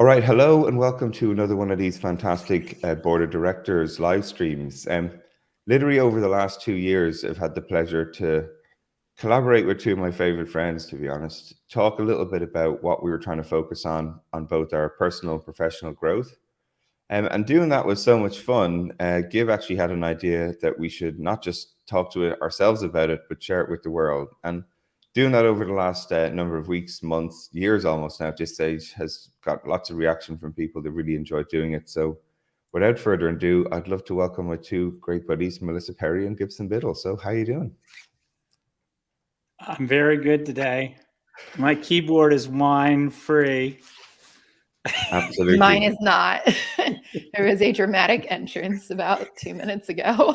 All right, hello and welcome to another one of these fantastic Board of Directors live streams. Literally over the last 2 years, I've had the pleasure to collaborate with two of my favorite friends, to be honest, talk a little bit about what we were trying to focus on both our personal and professional growth. And doing that was so much fun. Gib actually had an idea that we should not just talk to it ourselves about it, but share it with the world. And doing that over the last number of weeks, months, years almost now at this stage has got lots of reaction from people that really enjoyed doing it. So without further ado, I'd love to welcome my two great buddies, Melissa Perri and Gibson Biddle. So how are you doing? I'm very good today. My keyboard is wine free. Absolutely. Mine is not. There was a dramatic entrance about 2 minutes ago.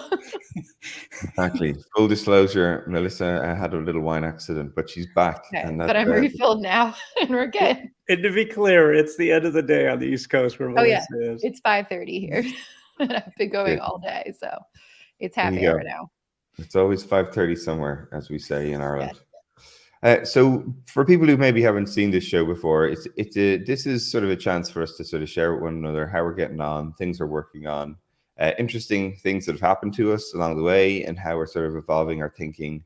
Exactly. Full disclosure, Melissa had a little wine accident, but she's back. Okay, but I'm refilled now and we're good. And to be clear, it's the end of the day on the East Coast where Melissa is. It's 5:30 here. And I've been going all day, so it's happy hour now. It's always 5:30 somewhere, as we say in Ireland. So for people who maybe haven't seen this show before, this is sort of a chance for us to sort of share with one another how we're getting on, things we're working on, interesting things that have happened to us along the way, and how we're sort of evolving our thinking,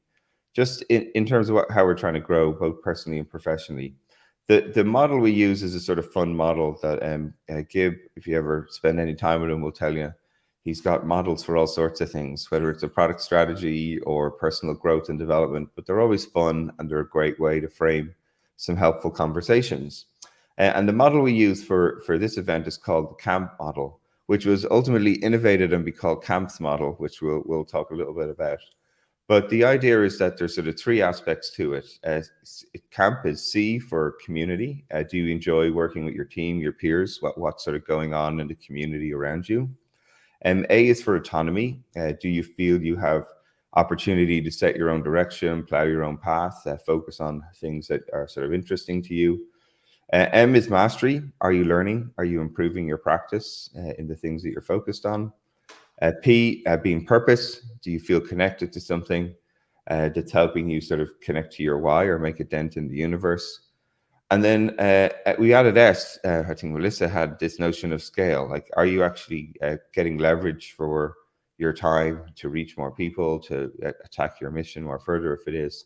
just in terms of how we're trying to grow both personally and professionally. The model we use is a sort of fun model that Gib, if you ever spend any time with him, will tell you. He's got models for all sorts of things, whether it's a product strategy or personal growth and development, but they're always fun and they're a great way to frame some helpful conversations. And the model we use for this event is called the C.A.M.P model, which was ultimately innovated and be called C.A.M.P.S model, which we'll talk a little bit about. But the idea is that there's sort of three aspects to it. C.A.M.P is C for community. Do you enjoy working with your team, your peers? What's sort of going on in the community around you? A is for autonomy. Do you feel you have opportunity to set your own direction, plow your own path, focus on things that are sort of interesting to you? M is mastery. Are you learning? Are you improving your practice in the things that you're focused on? P, being purpose. Do you feel connected to something that's helping you sort of connect to your why or make a dent in the universe? And then we added S. I think Melissa had this notion of scale. Like, are you actually getting leverage for your time to reach more people, to attack your mission more further if it is?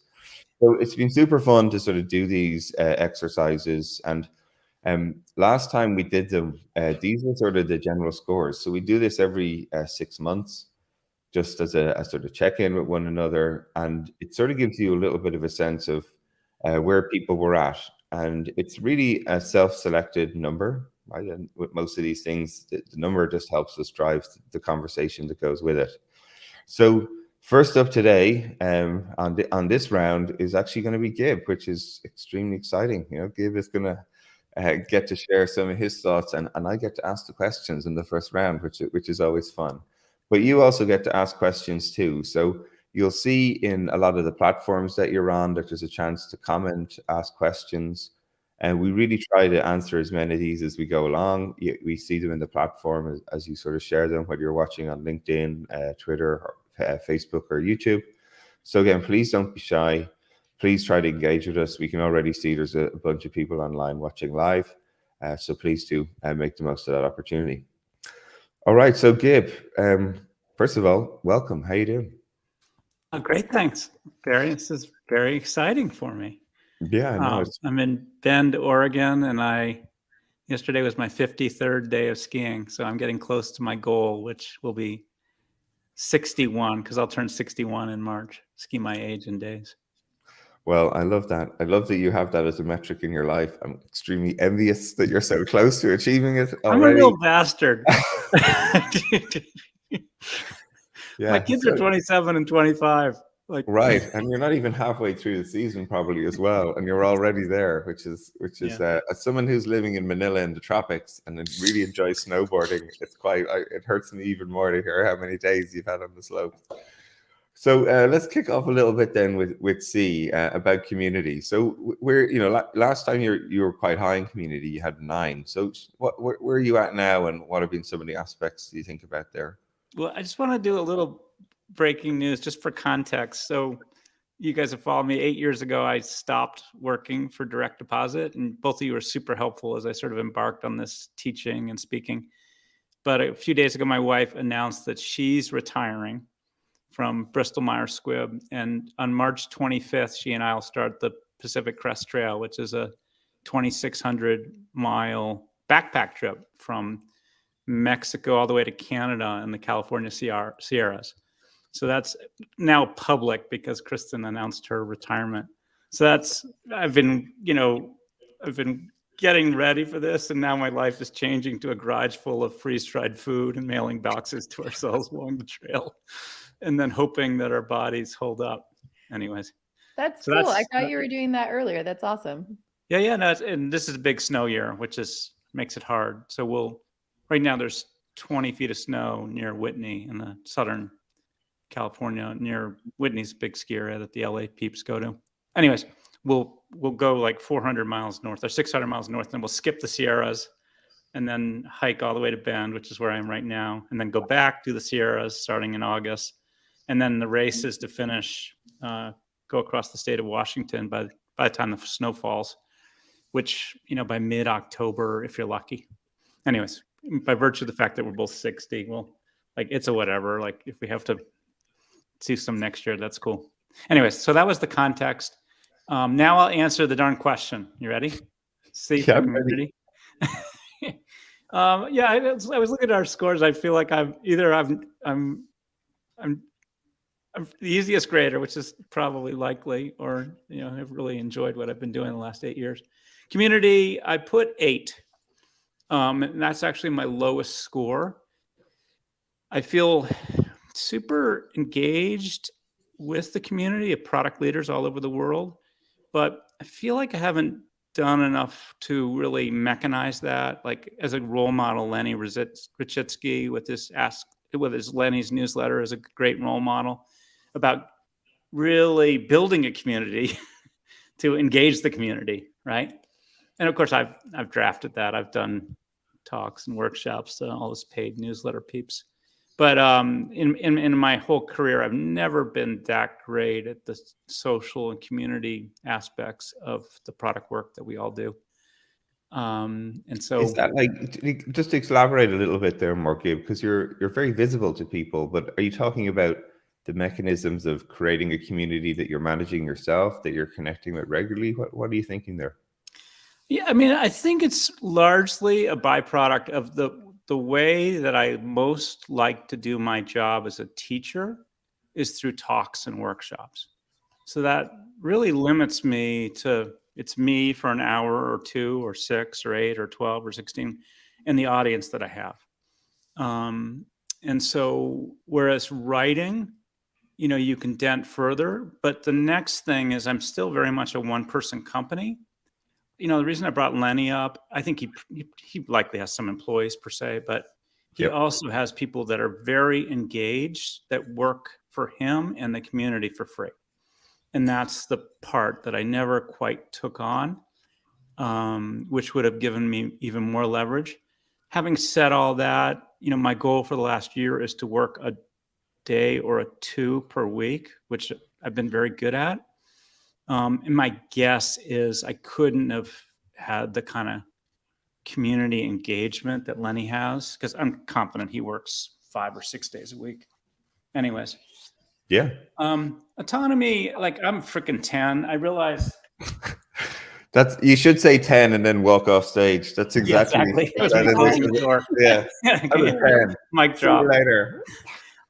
So it's been super fun to sort of do these exercises. And last time we did them, these were sort of the general scores. So we do this every 6 months, just as a sort of check-in with one another. And it sort of gives you a little bit of a sense of where people were at. And it's really a self-selected number, right? And with most of these things, the number just helps us drive the conversation that goes with it. So first up today on this round is actually going to be Gib, which is extremely exciting. You know, Gib is going to get to share some of his thoughts, and I get to ask the questions in the first round, which is always fun. But you also get to ask questions too. So you'll see in a lot of the platforms that you're on that there's a chance to comment, ask questions, and we really try to answer as many of these as we go along. We see them in the platform as you sort of share them, whether you're watching on LinkedIn, Twitter, or, Facebook, or YouTube. So again, please don't be shy. Please try to engage with us. We can already see there's a bunch of people online watching live, so please do make the most of that opportunity. All right, so Gib, first of all, welcome. How you doing? Oh, great, thanks. This is very exciting for me. Yeah, no, I'm in Bend, Oregon, and yesterday was my 53rd day of skiing, so I'm getting close to my goal, which will be 61, because I'll turn 61 in March. Ski my age in days. Well, I love that. I love that you have that as a metric in your life. I'm extremely envious that you're so close to achieving it already. I'm a real bastard. Yeah, my kids are 27 and 25. Right, and you're not even halfway through the season probably as well, and you're already there, which is as someone who's living in Manila in the tropics and really enjoys snowboarding, it hurts me even more to hear how many days you've had on the slopes. So let's kick off a little bit then with C about community. So last time you were quite high in community, you had 9. So where are you at now, and what have been some of the aspects do you think about there? Well, I just want to do a little breaking news just for context. So, you guys have followed me, 8 years ago, I stopped working for direct deposit, and both of you were super helpful as I sort of embarked on this teaching and speaking. But a few days ago, my wife announced that she's retiring from Bristol Myers Squibb. And on March 25th, she and I will start the Pacific Crest Trail, which is a 2,600-mile backpack trip from Mexico all the way to Canada and the California Sierras. So that's now public because Kristen announced her retirement. So that's, I've been getting ready for this, and now my life is changing to a garage full of freeze-dried food and mailing boxes to ourselves along the trail, and then hoping that our bodies hold up. Anyways. That's cool. I thought you were doing that earlier. That's awesome. Yeah. No, and this is a big snow year, which makes it hard. So right now there's 20 feet of snow near Whitney in the Southern California, near Whitney's big ski area that the LA peeps go to. Anyways, we'll go like 400 miles north or 600 miles north, and we'll skip the Sierras and then hike all the way to Bend, which is where I am right now, and then go back to the Sierras starting in August. And then the race is to finish, go across the state of Washington by the time the snow falls, which, by mid-October, if you're lucky. Anyways, by virtue of the fact that we're both 60, well, like, it's a whatever. Like, if we have to see some next year, that's cool. Anyways, so that was the context. Now I'll answer the darn question. You ready? See if I'm ready. I was looking at our scores. I feel like I'm the easiest grader, which is probably likely, or I've really enjoyed what I've been doing the last 8 years. Community, I put 8. And that's actually my lowest score. I feel super engaged with the community of product leaders all over the world, but I feel like I haven't done enough to really mechanize that. Like, as a role model, Lenny Rachitsky with his Lenny's newsletter is a great role model about really building a community to engage the community, right? And of course, I've drafted that. I've done talks and workshops to all this paid newsletter peeps. But in my whole career, I've never been that great at the social and community aspects of the product work that we all do. And so, is that, like, just to elaborate a little bit there, Mark, because you're very visible to people, but are you talking about the mechanisms of creating a community that you're managing yourself, that you're connecting with regularly? What are you thinking there? Yeah, I mean, I think it's largely a byproduct of the way that I most like to do my job as a teacher is through talks and workshops. So that really limits me to, it's me for an hour or 2 or 6 or 8 or 12 or 16 and the audience that I have. And so, whereas writing, you can dent further, but the next thing is I'm still very much a one-person company. The reason I brought Lenny up, I think he likely has some employees per se, but he also has people that are very engaged that work for him and the community for free. And that's the part that I never quite took on, which would have given me even more leverage. Having said all that, my goal for the last year is to work a day or 2 per week, which I've been very good at. And my guess is I couldn't have had the kind of community engagement that Lenny has, because I'm confident he works 5 or 6 days a week. Anyways. Yeah. Autonomy, like, I'm freaking 10. I realize you should say 10 and then walk off stage. That's exactly. Yeah. Mic drop. Later.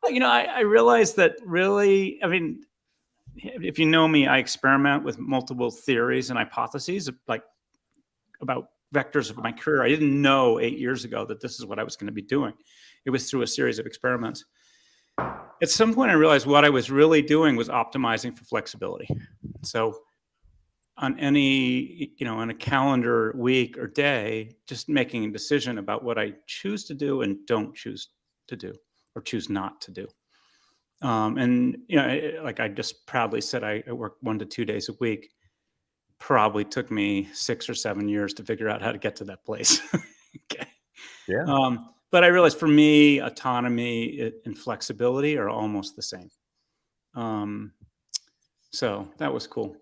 I realize that really, I mean, if you know me, I experiment with multiple theories and hypotheses, like, about vectors of my career. I didn't know 8 years ago that this is what I was going to be doing. It was through a series of experiments. At some point, I realized what I was really doing was optimizing for flexibility. So on on a calendar week or day, just making a decision about what I choose to do and don't choose to do, or choose not to do. And, like I just proudly said, I work 1 to 2 days a week. Probably took me 6 or 7 years to figure out how to get to that place. Okay. Yeah. But I realized for me, autonomy and flexibility are almost the same. So that was cool.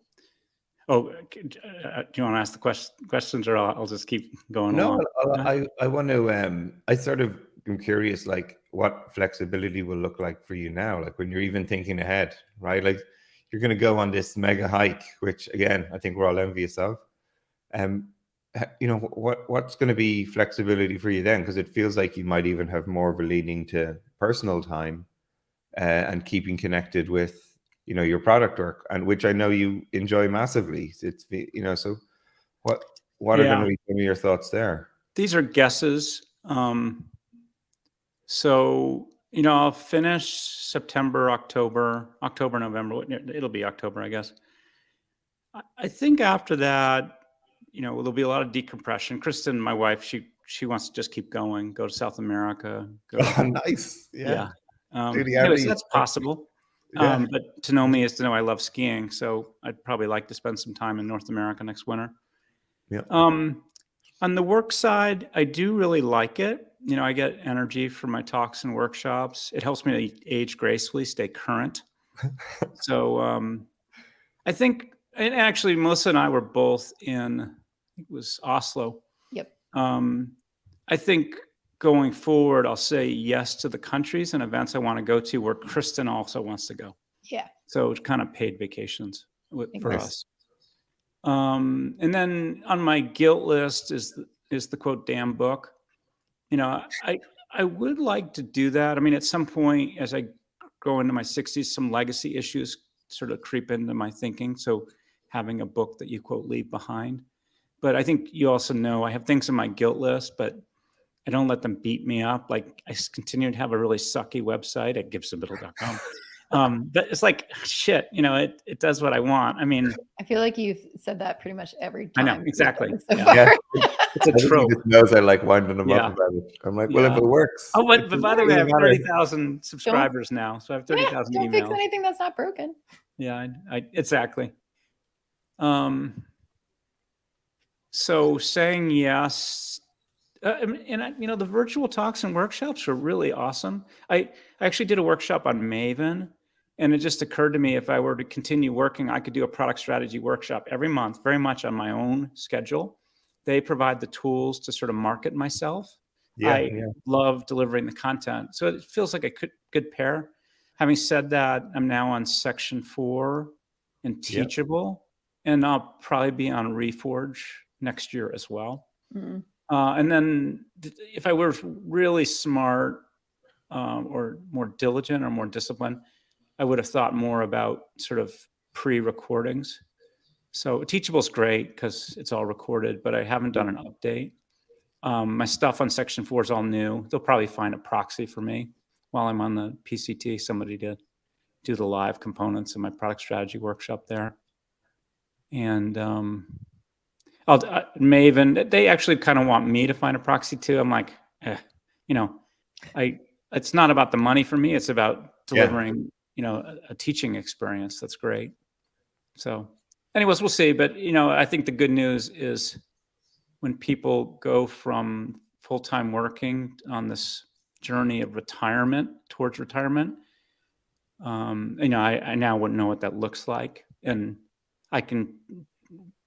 Oh, do you want to ask the questions, or I'll just keep going No, along? I want to. I sort of am curious, like what flexibility will look like for you now, like when you're even thinking ahead, right? Like you're going to go on this mega hike, which again I think we're all envious of. You know, what's going to be flexibility for you then? Because it feels like you might even have more of a leaning to personal time and keeping connected with, you know, your product work, and which I know you enjoy massively. It's, you know, so what are going to be some of your thoughts there? These are guesses. So, you know, I'll finish September, October, November. It'll be October, I guess. I think after that, you know, there'll be a lot of decompression. Kristen, my wife, she wants to just keep going, go to South America. Oh, nice. Yeah. Anyways, that's possible. Yeah. But to know me is to know I love skiing. So I'd probably like to spend some time in North America next winter. Yeah. On the work side, I do really like it. You know, I get energy from my talks and workshops. It helps me to age gracefully, stay current. So I think, and actually, Melissa and I were both in, I think it was Oslo. Yep. I think going forward, I'll say yes to the countries and events I want to go to where Kristen also wants to go. Yeah. So it's kind of paid vacations for Nice. us. And then on my guilt list is the quote, damn book. You know, I would like to do that. I mean, at some point as I go into my 60s, some legacy issues sort of creep into my thinking. So having a book that you quote leave behind. But I think you also know I have things on my guilt list, but I don't let them beat me up. Like I continue to have a really sucky website at gibsonbiddle.com. But it's like, shit, you know, it does what I want. I mean, I feel like you've said that pretty much every I time. know, exactly. So Yeah. far. It's a I think trope. he just knows I like winding him Yeah. up about it. I'm like, well, if Yeah. it works. Oh, but by the way, I have doesn't matter. 30,000 subscribers now. So I have 30,000 Don't fix emails. anything that's not broken. Yeah, exactly. So saying yes, you know, the virtual talks and workshops are really awesome. I actually did a workshop on Maven, and it just occurred to me if I were to continue working, I could do a product strategy workshop every month, very much on my own schedule. They provide the tools to sort of market myself. I love delivering the content. So it feels like a good pair. Having said that, I'm now on section 4 and Teachable, and I'll probably be on Reforge next year as well. Mm-hmm. And then if I were really smart or more diligent or more disciplined, I would have thought more about sort of pre-recordings. So Teachable is great because it's all recorded, but I haven't done an update. My stuff on section 4 is all new. They'll probably find a proxy for me while I'm on the PCT. Somebody to do the live components of my product strategy workshop there. And Maven, they actually kind of want me to find a proxy too. I'm like, you know, it's not about the money for me. It's about delivering, you know, a teaching experience. That's great. So anyways, we'll see. But, you know, I think the good news is when people go from full-time working on this journey of retirement towards retirement, you know, I now wouldn't know what that looks like. And I can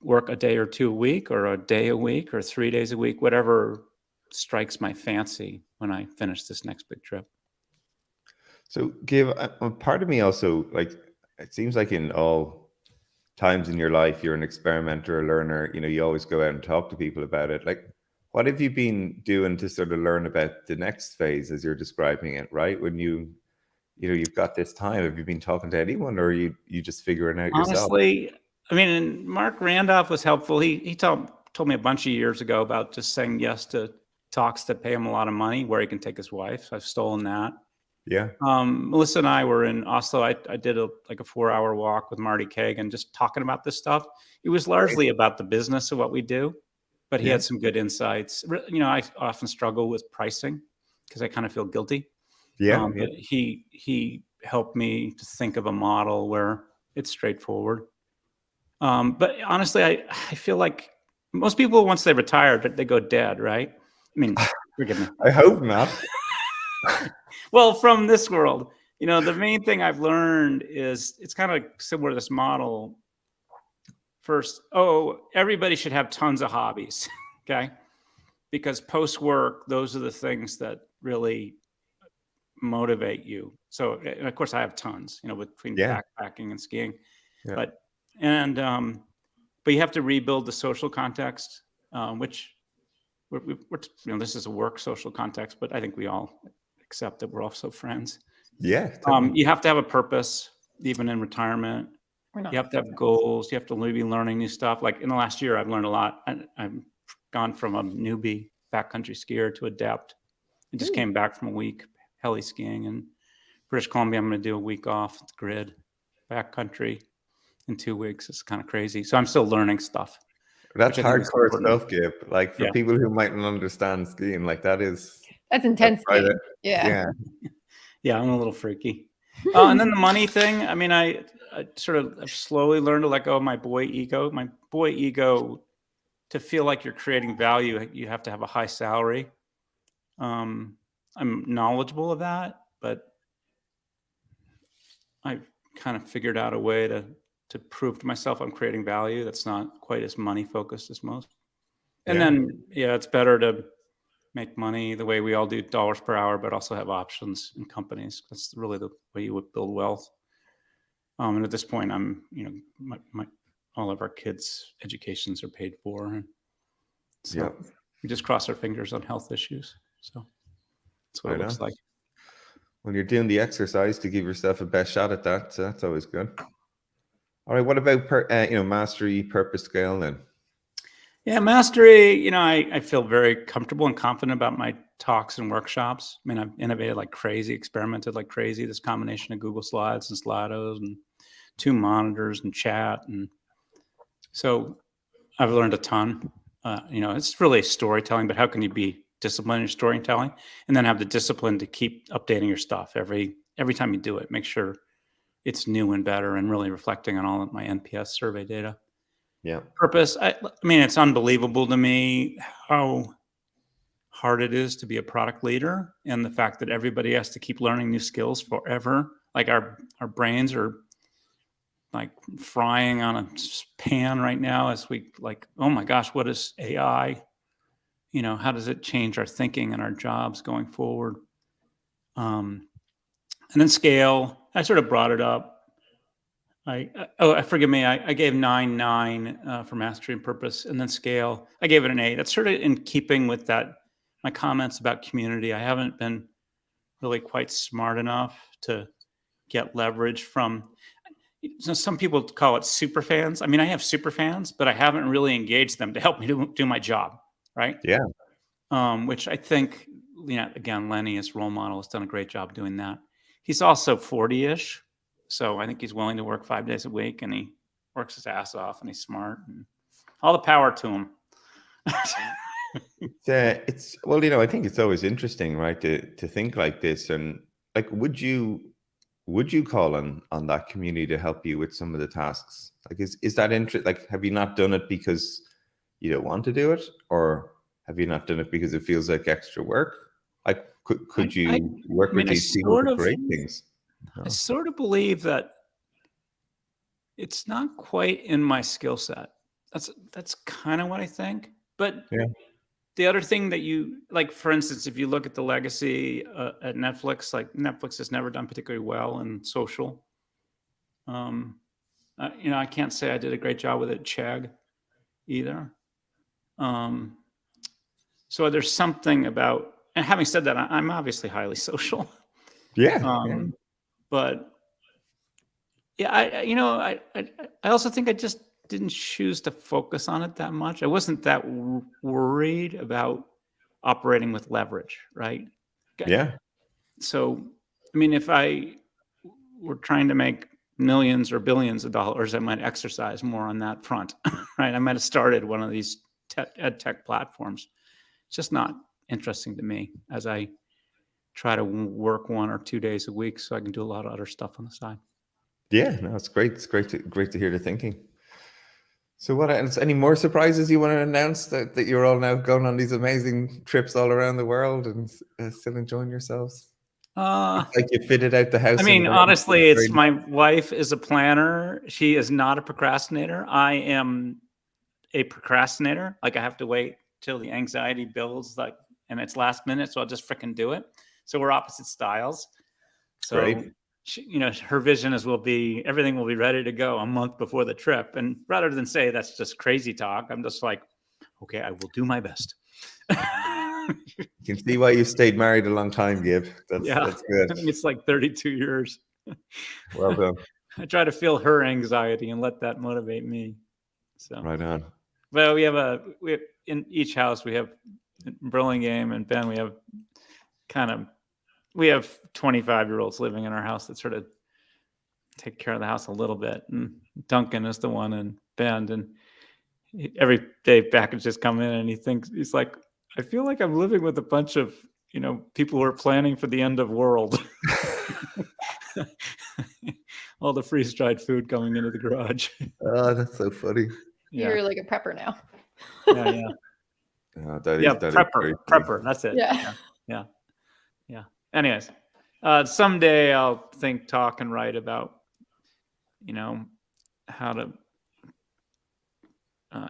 work a day or 2 a week or a day a week or 3 days a week, whatever strikes my fancy when I finish this next big trip. So Gib, part of me also, like, it seems like in all times in your life, you're an experimenter, a learner, you know, you always go out and talk to people about it. Like, what have you been doing to sort of learn about the next phase as you're describing it, right? When you know, you've got this time, have you been talking to anyone, or are you just figuring out yourself? Honestly, I mean, and Mark Randolph was helpful. He told me a bunch of years ago about just saying yes to talks that pay him a lot of money where he can take his wife. So I've stolen that. Yeah. Melissa and I were in Oslo. I did a 4-hour walk with Marty Kagan, just talking about this stuff. It was largely about the business of what we do, but he had some good insights. You know, I often struggle with pricing because I kind of feel guilty. But he helped me to think of a model where it's straightforward. But honestly, I feel like most people, once they retire, they go dead, right? I mean, forgive me. I hope not. Well, from this world, The main thing I've learned is it's kind of similar to this model. First, everybody should have tons of hobbies, okay? Because post-work, those are the things that really motivate you. So, and of course, I have tons, between backpacking and skiing. Yeah. But you have to rebuild the social context, which this is a work social context, but I think we all accept that we're also friends. Yeah. Totally. You have to have a purpose, even in retirement. You have to have goals. You have to be learning new stuff. Like in the last year, I've learned a lot. I've gone from a newbie backcountry skier to adept. I just came back from a week heli skiing in British Columbia. I'm going to do a week off at the grid backcountry in 2 weeks. It's kind of crazy. So I'm still learning stuff. That's hardcore stuff, Gib. Like for people who mightn't understand skiing, like that's intense. Yeah. Yeah, I'm a little freaky. And then the money thing. I mean, I sort of slowly learned to let go of my boy ego. My boy ego, to feel like you're creating value, you have to have a high salary. I'm knowledgeable of that, but I've kind of figured out a way to prove to myself I'm creating value that's not quite as money focused as most. And then, it's better to make money the way we all do, dollars per hour, but also have options in companies. That's really the way you would build wealth. And at this point, I'm, all of our kids' educations are paid for. And so we just cross our fingers on health issues. So that's what it looks like. Well, you're doing the exercise to give yourself a best shot at that. So that's always good. All right. What about, mastery, purpose, scale then? Yeah, mastery, I feel very comfortable and confident about my talks and workshops. I mean, I've innovated like crazy, experimented like crazy, this combination of Google Slides and Slidos and 2 monitors and chat. And so I've learned a ton. It's really storytelling, but how can you be disciplined in storytelling and then have the discipline to keep updating your stuff every time you do it? Make sure it's new and better and really reflecting on all of my C.A.M.P.S survey data. Yeah. Purpose. I mean, it's unbelievable to me how hard it is to be a product leader, and the fact that everybody has to keep learning new skills forever. Like our brains are like frying on a pan right now as we oh my gosh, what is AI? How does it change our thinking and our jobs going forward? And then scale. I sort of brought it up. Forgive me. I gave 9 for mastery and purpose, and then scale. I gave it an 8. That's sort of in keeping with my comments about community. I haven't been really quite smart enough to get leverage from. Some people call it super fans. I mean, I have super fans, but I haven't really engaged them to help me do my job, right? Yeah. Which I think, again, Lenny, as role model, has done a great job doing that. He's also 40-ish. So I think he's willing to work 5 days a week, and he works his ass off, and he's smart, and all the power to him. I think it's always interesting, right, to think like this. And like, would you call on that community to help you with some of the tasks? Like, is that interest? Like, have you not done it because you don't want to do it, or have you not done it because it feels like extra work? Like, could you work with these people to create things? I sort of believe that it's not quite in my skill set. That's kind of what I think. But the other thing that you like, for instance, if you look at the legacy at Netflix, like Netflix has never done particularly well in social. I can't say I did a great job with it at Chegg either. So there's something about, and having said that, I'm obviously highly social. But I also think I just didn't choose to focus on it that much. I wasn't that worried about operating with leverage, right? Yeah. So, I mean, if I were trying to make millions or billions of dollars, I might exercise more on that front, right? I might have started one of these ed tech platforms. It's just not interesting to me as I try to work 1 or 2 days a week so I can do a lot of other stuff on the side. Yeah, no, it's great. It's great to hear the thinking. So what else? Any more surprises you want to announce that you're all now going on these amazing trips all around the world and still enjoying yourselves? Like you fitted out the house. I mean, in honestly, it's my wife is a planner. She is not a procrastinator. I am a procrastinator. Like I have to wait till the anxiety builds, like, and it's last minute, so I'll just freaking do it. So we're opposite styles. So, Great. she, her vision is everything will be ready to go a month before the trip. And rather than say that's just crazy talk, I'm just like, okay, I will do my best. You can see why you stayed married a long time, Gib. That's good. I think it's like 32 years. Well done. I try to feel her anxiety and let that motivate me. So Right on. well, we have in each house, we have Burlingame and Ben, we have 25-year-olds living in our house that sort of take care of the house a little bit. And Duncan is the one in Bend, and every day packages come in and he's like, I feel like I'm living with a bunch of, people who are planning for the end of world. All the freeze-dried food coming into the garage. Oh, that's so funny. Yeah. You're like a prepper now. Yeah. Oh, prepper. That's it. Yeah. Anyways, someday I'll talk and write about, how to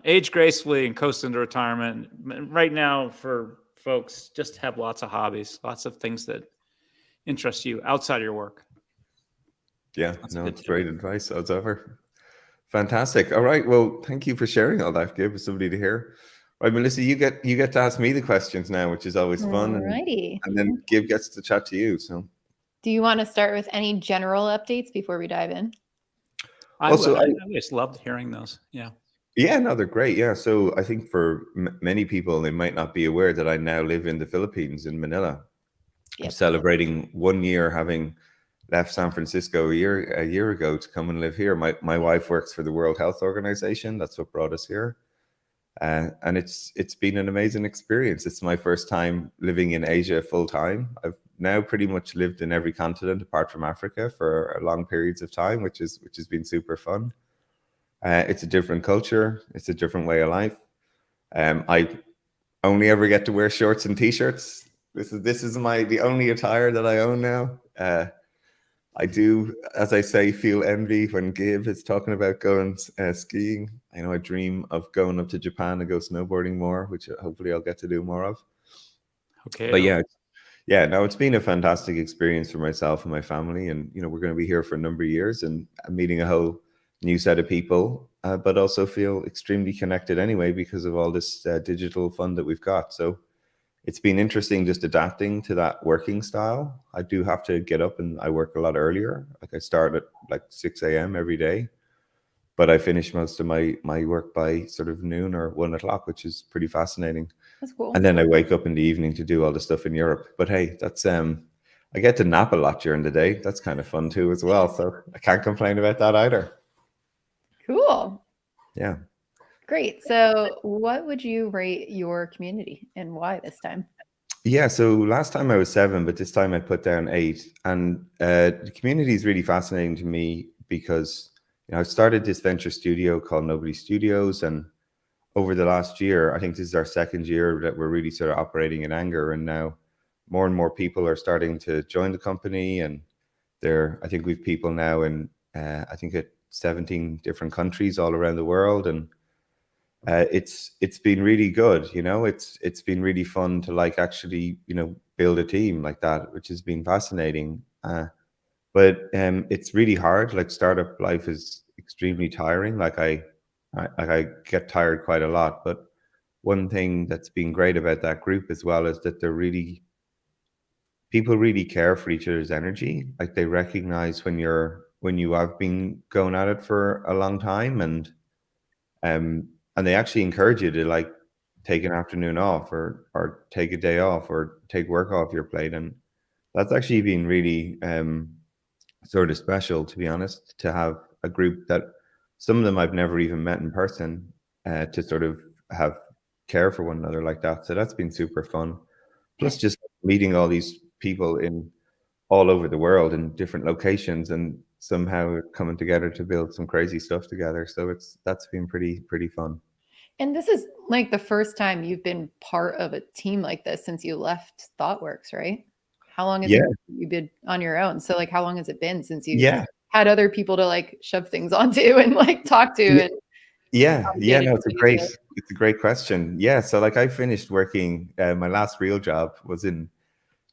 age gracefully and coast into retirement. Right now, for folks, just have lots of hobbies, lots of things that interest you outside of your work. Yeah, it's great advice as ever. Fantastic. All right. Well, thank you for sharing all that, Gib. It's somebody to hear. Right, Melissa, you get to ask me the questions now, which is always fun. Alrighty. And then Gib gets to chat to you. So, do you want to start with any general updates before we dive in? I just loved hearing those. Yeah. Yeah, no, they're great. Yeah. So I think for many people, they might not be aware that I now live in the Philippines, in Manila. Yep. I'm celebrating 1 year having left San Francisco a year ago to come and live here. My wife works for the World Health Organization. That's what brought us here. And it's been an amazing experience. It's my first time living in Asia full time. I've now pretty much lived in every continent apart from Africa for long periods of time, which has been super fun. It's a different culture. It's a different way of life. I only ever get to wear shorts and t-shirts. This is the only attire that I own now. I do, as I say, feel envy when Gib is talking about going skiing. I know I dream of going up to Japan and go snowboarding more, which hopefully I'll get to do more of. Okay. But no, it's been a fantastic experience for myself and my family. And, we're going to be here for a number of years and meeting a whole new set of people, but also feel extremely connected anyway because of all this digital fun that we've got. So it's been interesting just adapting to that working style. I do have to get up and I work a lot earlier. Like I start at like 6 a.m. every day, but I finish most of my work by sort of noon or 1 o'clock, which is pretty fascinating. That's cool. And then I wake up in the evening to do all the stuff in Europe. But hey, that's I get to nap a lot during the day. That's kind of fun too as well. So I can't complain about that either. Cool. Yeah. Great. So what would you rate your community and why this time? Yeah, so last time I was 7, but this time I put down 8. And the community is really fascinating to me because I've started this venture studio called Nobody Studios. And over the last year, I think this is our 2nd year that we're really sort of operating in anger. And now more and more people are starting to join the company. And I think we've people now in, I think at 17 different countries all around the world. And it's been really good. It's been really fun to actually, build a team like that, which has been fascinating. But it's really hard. Startup life is extremely tiring. I get tired quite a lot. But one thing that's been great about that group as well is that people really care for each other's energy. They recognize when you have been going at it for a long time, and they actually encourage you to take an afternoon off or take a day off or take work off your plate. And that's actually been really sort of special, to be honest, to have a group that some of them I've never even met in person to sort of have care for one another like that. So that's been super fun. Plus just meeting all these people in all over the world in different locations and somehow coming together to build some crazy stuff together. So that's been pretty fun. And this is the first time you've been part of a team like this since you left ThoughtWorks, right? how long has Yeah. you've been on your own? So like, how long has it been since you Yeah. had other people to like shove things onto and like talk to? And Yeah. No, it's manage a great question. Yeah. So like I finished working, my last real job was in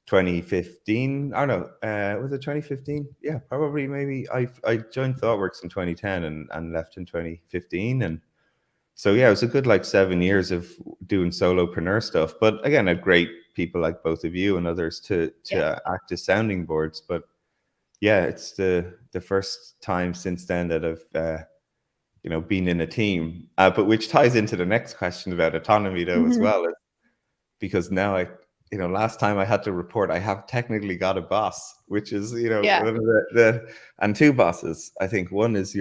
2015. Oh no, was it 2015? Yeah, probably maybe. I joined ThoughtWorks in 2010 and left in 2015. And so yeah, it was a good like 7 years of doing solopreneur stuff. But again, I had great people like both of you and others to act as sounding boards. But yeah, it's the first time since then that I've been in a team. But which ties into the next question about autonomy though as well, because now last time I had to report, I have technically got a boss, which is one of and two bosses. I think one is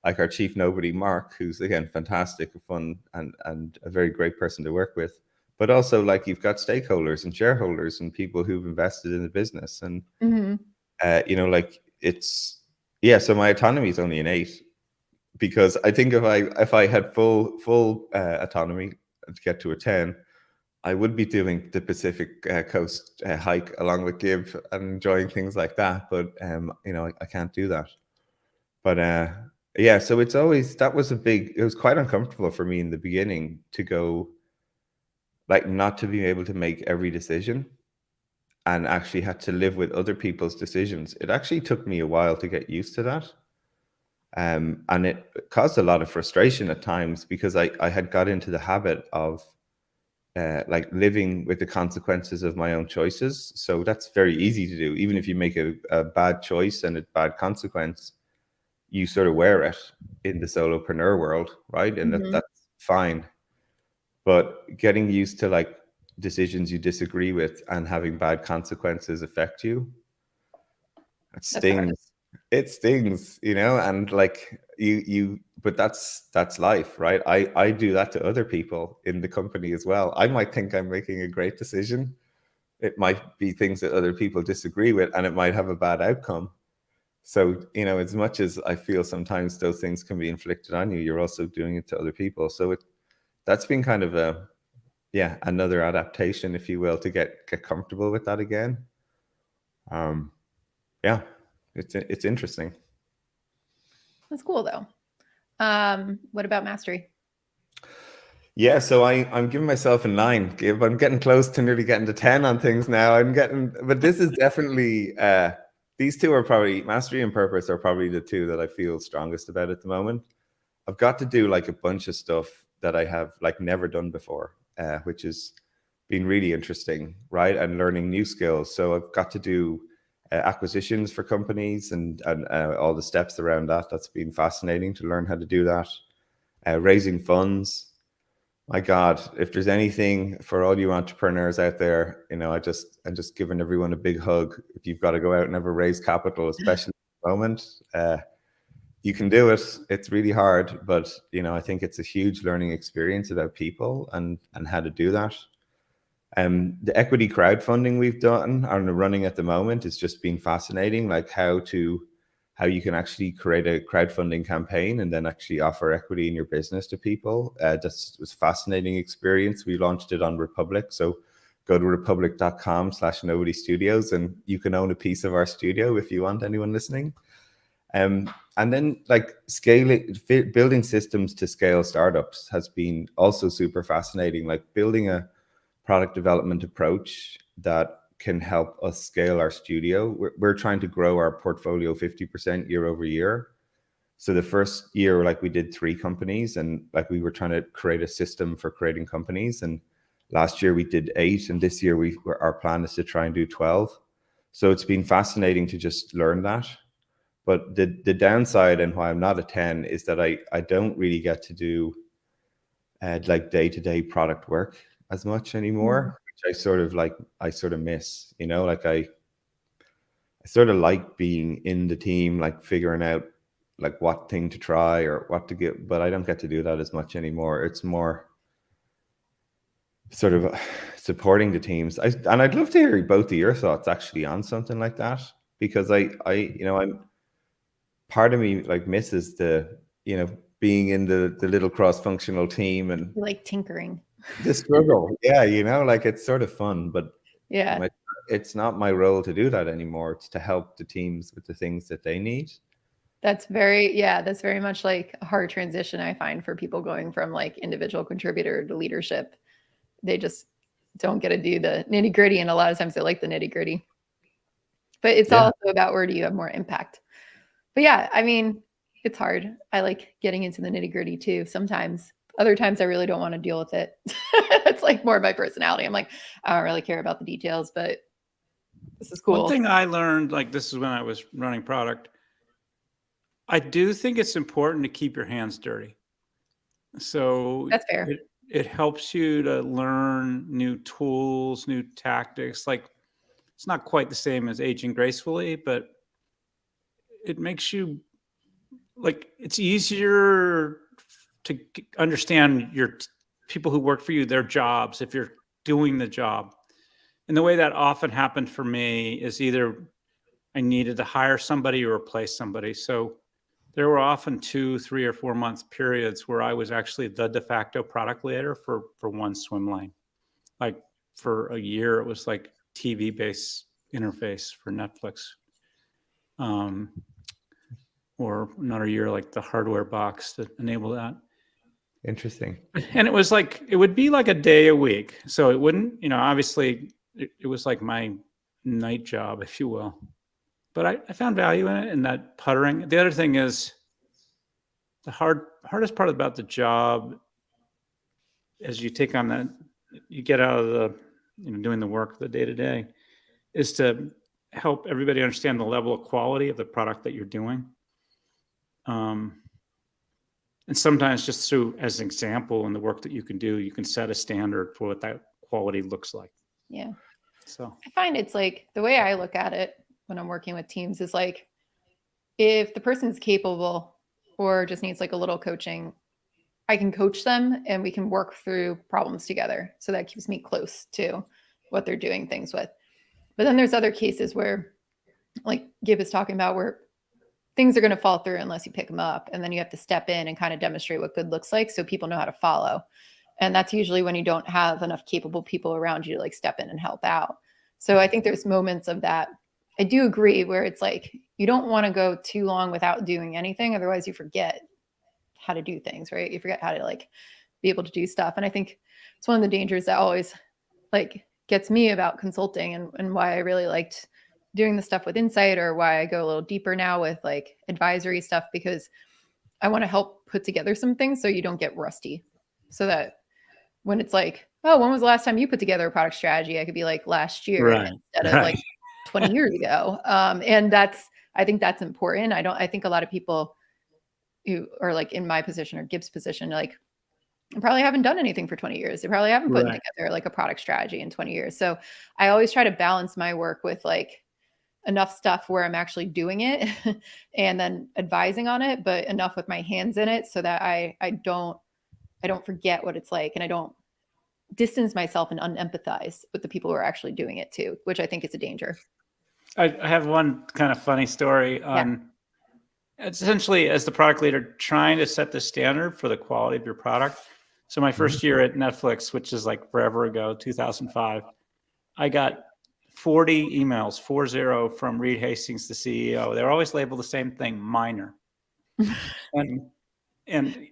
our chief nobody, Mark, who's again fantastic, fun, and a very great person to work with. But also like you've got stakeholders and shareholders and people who've invested in the business, and like it's So my autonomy is only an 8, because I think if I had full autonomy to get to a 10, I would be doing the Pacific coast hike along with Gib and enjoying things like that. But I can't do that. But so it was quite uncomfortable for me in the beginning to go, like, not to be able to make every decision and actually had to live with other people's decisions. It actually took me a while to get used to that. And it caused a lot of frustration at times, because I had got into the habit of like living with the consequences of my own choices. So that's very easy to do. Even if you make a bad choice and a bad consequence, you sort of wear it in the solopreneur world, right? And that's fine. But getting used to like decisions you disagree with and having bad consequences affect you, it stings. It stings, and like but that's life, right? I do that to other people in the company as well. I might think I'm making a great decision. It might be things that other people disagree with, and it might have a bad outcome. So, as much as I feel sometimes those things can be inflicted on you, you're also doing it to other people. So that's been kind of another adaptation, if you will, to get comfortable with that again. It's interesting. That's cool though. What about mastery? Yeah, so I'm giving myself a 9. I'm getting close to nearly getting to 10 on things now. But this is definitely these two are probably, mastery and purpose are probably the two that I feel strongest about at the moment. I've got to do like a bunch of stuff that I have like never done before, which has been really interesting, right? And learning new skills. So I've got to do acquisitions for companies and all the steps around that. That's been fascinating to learn how to do that. Raising funds. My God, if there's anything for all you entrepreneurs out there, I'm just giving everyone a big hug. If you've got to go out and ever raise capital, especially at the moment, you can do it. It's really hard, but I think it's a huge learning experience about people and how to do that. The equity crowdfunding we've done and running at the moment has just been fascinating, like how you can actually create a crowdfunding campaign and then actually offer equity in your business to people. That was a fascinating experience. We launched it on Republic. So go to republic.com/Nobody Studios and you can own a piece of our studio if you want, anyone listening. And then like building systems to scale startups has been also super fascinating, like building a product development approach that can help us scale our studio. We're trying to grow our portfolio 50% year over year. So the first year, like we did 3 companies and like we were trying to create a system for creating companies. And last year we did 8. And this year our plan is to try and do 12. So it's been fascinating to just learn that. But the downside and why I'm not a 10 is that I don't really get to do like day-to-day product work as much anymore, which I sort of miss, like I sort of like being in the team, like figuring out like what thing to try or what to get, but I don't get to do that as much anymore. It's more sort of supporting the teams. And I'd love to hear both of your thoughts actually on something like that, because I'm part of me like misses the, being in the little cross-functional team and Like tinkering. the struggle. Yeah, like it's sort of fun, but Yeah. it's not my role to do that anymore. It's to help the teams with the things that they need. That's very much like a hard transition, I find, for people going from like individual contributor to leadership. They just don't get to do the nitty gritty. And a lot of times they like the nitty gritty, but it's also about where do you have more impact. But yeah, I mean, it's hard. I like getting into the nitty gritty too. Sometimes, other times I really don't want to deal with it. It's like more my personality. I'm like, I don't really care about the details, but this is cool. One thing I learned, like this is when I was running product, I do think it's important to keep your hands dirty. So that's fair. It helps you to learn new tools, new tactics. Like it's not quite the same as aging gracefully, but it makes you like, it's easier to understand your people who work for you, their jobs, if you're doing the job. And the way that often happened for me is either I needed to hire somebody or replace somebody. So there were often 2, 3, or 4 month periods where I was actually the de facto product leader for one swim lane. Like for a year, it was like TV-based interface for Netflix. Or another year, like the hardware box that enabled that. Interesting. And it was like, it would be like a day a week. So it wouldn't, obviously it was like my night job, if you will. But I found value in it, and that puttering. The other thing is the hardest part about the job as you take on that, you get out of the, doing the work the day to day, is to help everybody understand the level of quality of the product that you're doing. And sometimes just through, as an example, in the work that you can do, you can set a standard for what that quality looks like. Yeah. So I find it's like the way I look at it when I'm working with teams is like, if the person's capable or just needs like a little coaching, I can coach them and we can work through problems together. So that keeps me close to what they're doing things with. But then there's other cases where, like Gib is talking about, where things are going to fall through unless you pick them up. And then you have to step in and kind of demonstrate what good looks like so people know how to follow. And that's usually when you don't have enough capable people around you to like step in and help out. So I think there's moments of that. I do agree where it's like, you don't want to go too long without doing anything. Otherwise you forget how to do things, right? You forget how to like be able to do stuff. And I think it's one of the dangers that always like gets me about consulting and why I really liked doing the stuff with Insight, or why I go a little deeper now with like advisory stuff, because I want to help put together some things so you don't get rusty. So that when it's like, oh, when was the last time you put together a product strategy? I could be like last year instead of like 20 years ago. And I think that's important. I think a lot of people who are like in my position or Gib's position, like probably haven't done anything for 20 years. They probably haven't put together like a product strategy in 20 years. So I always try to balance my work with like enough stuff where I'm actually doing it and then advising on it, but enough with my hands in it so that I don't forget what it's like, and I don't distance myself and unempathize with the people who are actually doing it too, which I think is a danger. I have one kind of funny story on essentially, as the product leader, trying to set the standard for the quality of your product. So my first year at Netflix, which is like forever ago, 2005, I got 40 emails, 40, from Reed Hastings, the CEO. They're always labeled the same thing, minor. and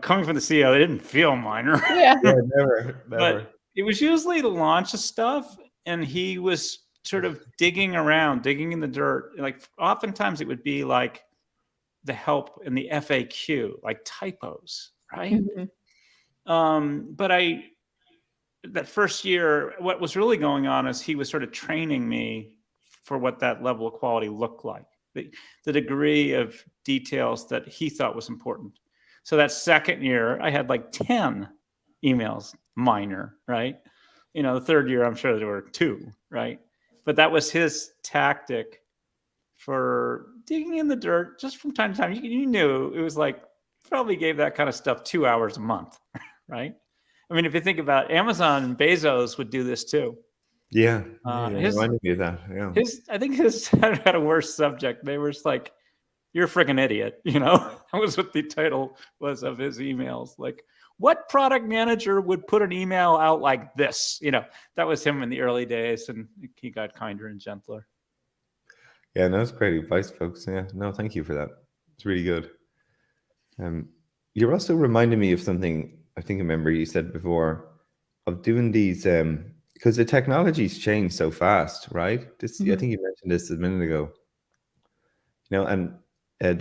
coming from the CEO, they didn't feel minor. Yeah, never. But it was usually the launch of stuff, and he was sort of digging around, digging in the dirt. Like oftentimes it would be like the help in the FAQ, like typos, right? Mm-hmm. But that first year, what was really going on is he was sort of training me for what that level of quality looked like, the degree of details that he thought was important. So that second year, I had like 10 emails, minor, right? The third year, I'm sure there were 2, right? But that was his tactic for digging in the dirt just from time to time. You knew it was like, probably gave that kind of stuff 2 hours a month, right? I mean, if you think about Amazon and Bezos would do this too. Yeah, reminded me of that. Yeah, I think his had a worse subject. They were just like, you're a freaking idiot. That was what the title was of his emails. Like, what product manager would put an email out like this? That was him in the early days, and he got kinder and gentler. Yeah, no, it's great advice, folks. Yeah, no, thank you for that. It's really good. You're also reminding me of something I think I remember you said before, of doing these, because the technology's changed so fast, right? I think you mentioned this a minute ago. And I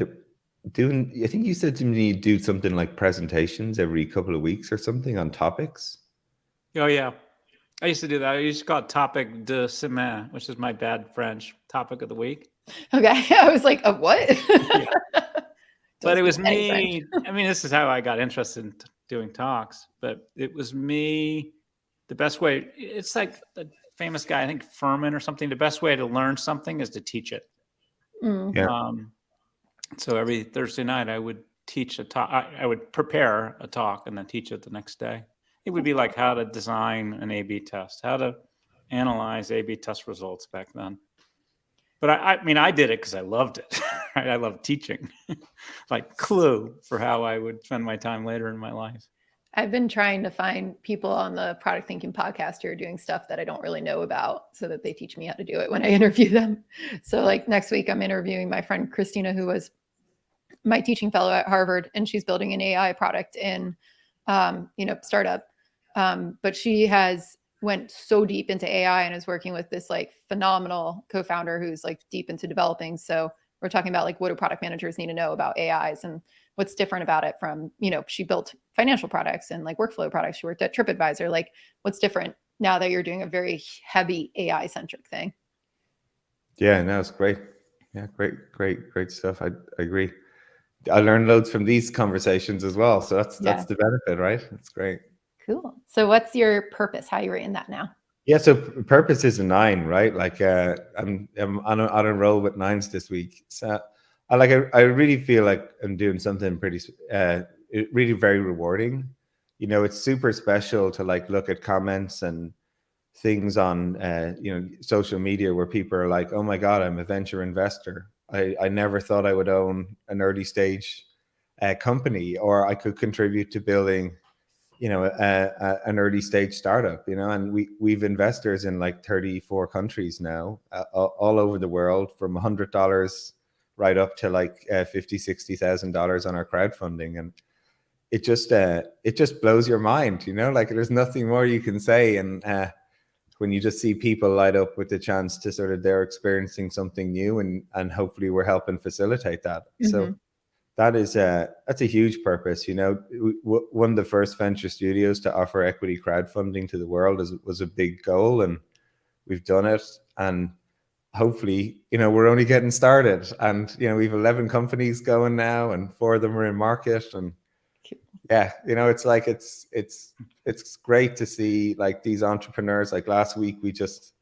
think you said to me do something like presentations every couple of weeks or something on topics. Oh yeah, I used to do that. I used to call it topic de semaine, which is my bad French, topic of the week. Okay, I was like, of what? Yeah. But it was me. I mean, this is how I got interested in doing talks. But it was me. The best way. It's like the famous guy, I think Furman or something. The best way to learn something is to teach it. Yeah. So every Thursday night, I would teach a talk. I would prepare a talk and then teach it the next day. It would be like how to design an A/B test, how to analyze A/B test results back then. But I mean, I did it because I loved it. Right? I loved teaching, like clue for how I would spend my time later in my life. I've been trying to find people on the Product Thinking podcast who are doing stuff that I don't really know about so that they teach me how to do it when I interview them. So like next week, I'm interviewing my friend Christina, who was my teaching fellow at Harvard, and she's building an AI product in, startup. But she went so deep into AI and is working with this like phenomenal co-founder who's like deep into developing. So we're talking about like, what do product managers need to know about AIs and what's different about it from, she built financial products and like workflow products. She worked at TripAdvisor. Like what's different now that you're doing a very heavy AI centric thing? Yeah, no, it's great. Yeah, great stuff. I agree. I learned loads from these conversations as well. So that's the benefit, right? That's great. Cool. So what's your purpose? How you in that now? Yeah, so purpose is a 9, right? Like I'm on a roll with 9s this week. So I really feel like I'm doing something pretty really very rewarding. It's super special to like look at comments and things on social media where people are like, oh my God, I'm a venture investor. I never thought I would own an early stage company, or I could contribute to building an early stage startup, and we've investors in like 34 countries now, all over the world, from $100 right up to like $50,000-$60,000 on our crowdfunding. And it just blows your mind, like there's nothing more you can say. And when you just see people light up with the chance to sort of, they're experiencing something new, and hopefully we're helping facilitate that. So that's a huge purpose. One of the first venture studios to offer equity crowdfunding to the world was a big goal, and we've done it. And hopefully, we're only getting started. And we've 11 companies going now, and 4 of them are in market. And yeah, it's like it's great to see like these entrepreneurs. Like last week, we just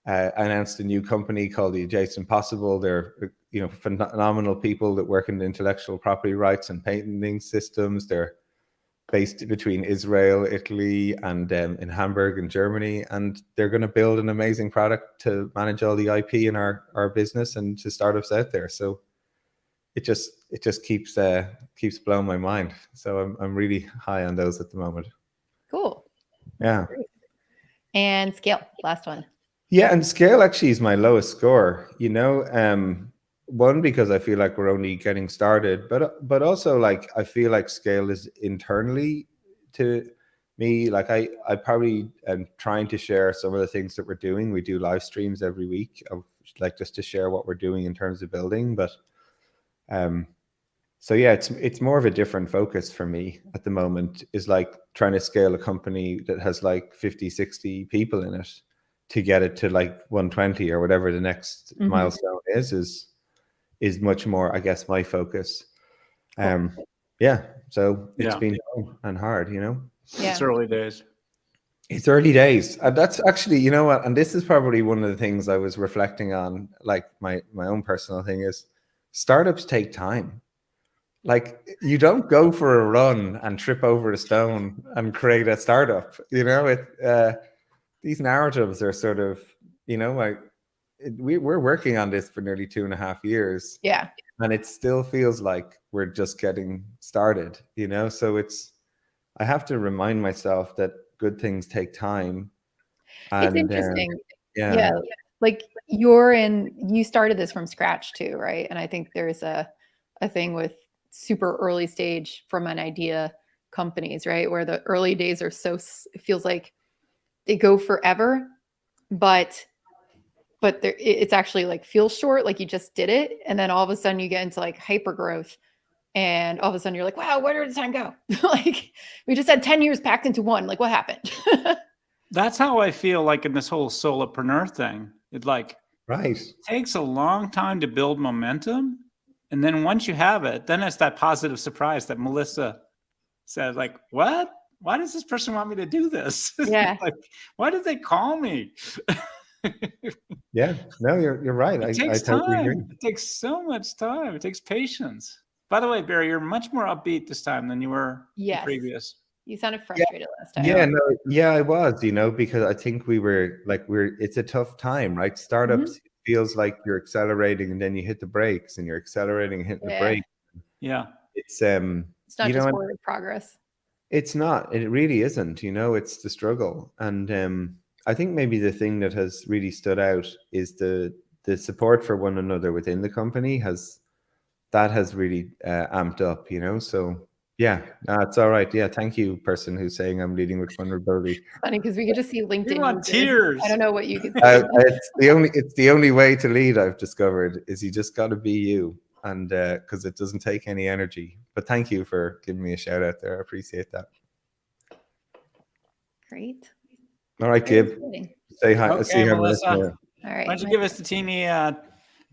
announced a new company called the Adjacent Possible. They're phenomenal people that work in the intellectual property rights and patenting systems. They're based between Israel, Italy, and in Hamburg in Germany, and they're going to build an amazing product to manage all the IP in our business and to startups out there. So it just keeps blowing my mind. So I'm really high on those at the moment. Cool. Yeah. And scale, last one. Yeah, and scale actually is my lowest score. One, because I feel like we're only getting started, but also like I feel like scale is internally to me. Like I probably am trying to share some of the things that we're doing. We do live streams every week, like just to share what we're doing in terms of building. But so yeah, it's more of a different focus for me at the moment, is like trying to scale a company that has like 50, 60 people in it to get it to like 120 or whatever the next milestone is much more, I guess, my focus. Yeah, so it's been long and hard, Yeah. It's early days. It's early days. And that's actually, you know what, and this is probably one of the things I was reflecting on, like my own personal thing is startups take time. Like you don't go for a run and trip over a stone and create a startup, these narratives are sort of, like we're working on this for nearly 2.5 years. Yeah. And it still feels like we're just getting started, So I have to remind myself that good things take time. It's And interesting. yeah. Yeah. Like you started this from scratch too, right? And I think there's a thing with super early stage from an idea companies, right? Where the early days are it feels like they go forever, but it's actually like feels short, like you just did it. And then all of a sudden you get into like hyper growth. And all of a sudden you're like, wow, where did the time go? Like we just had 10 years packed into one. Like what happened? That's how I feel like in this whole solopreneur thing. It like Right. takes a long time to build momentum. And then once you have it, then it's that positive surprise that Melissa said, like, what? Why does this person want me to do this? Yeah. Like, why did they call me? Yeah, no, you're right. It I takes totally agree. time. It takes so much time. It takes patience. By the way, Barry, you're much more upbeat this time than you were Yes. previous. You sounded frustrated last time. Yeah, no, yeah, I was, because I think it's a tough time, right? Startups feels like you're accelerating and then you hit the brakes and you're accelerating and hitting the brakes. Yeah. It's not just forward progress. It's not. It really isn't, it's the struggle. And I think maybe the thing that has really stood out is the support for one another within the company has really amped up, So yeah, it's all right. Yeah, thank you, person who's saying I'm leading with vulnerability. Funny because we could just see LinkedIn. You want tears. I don't know what you could say. It's the only way to lead. I've discovered is you just got to be you, and because it doesn't take any energy. But thank you for giving me a shout out there. I appreciate that. Great. All right, Gib. Say hi. Okay, see how Melissa. All right. Why don't you give us the teeny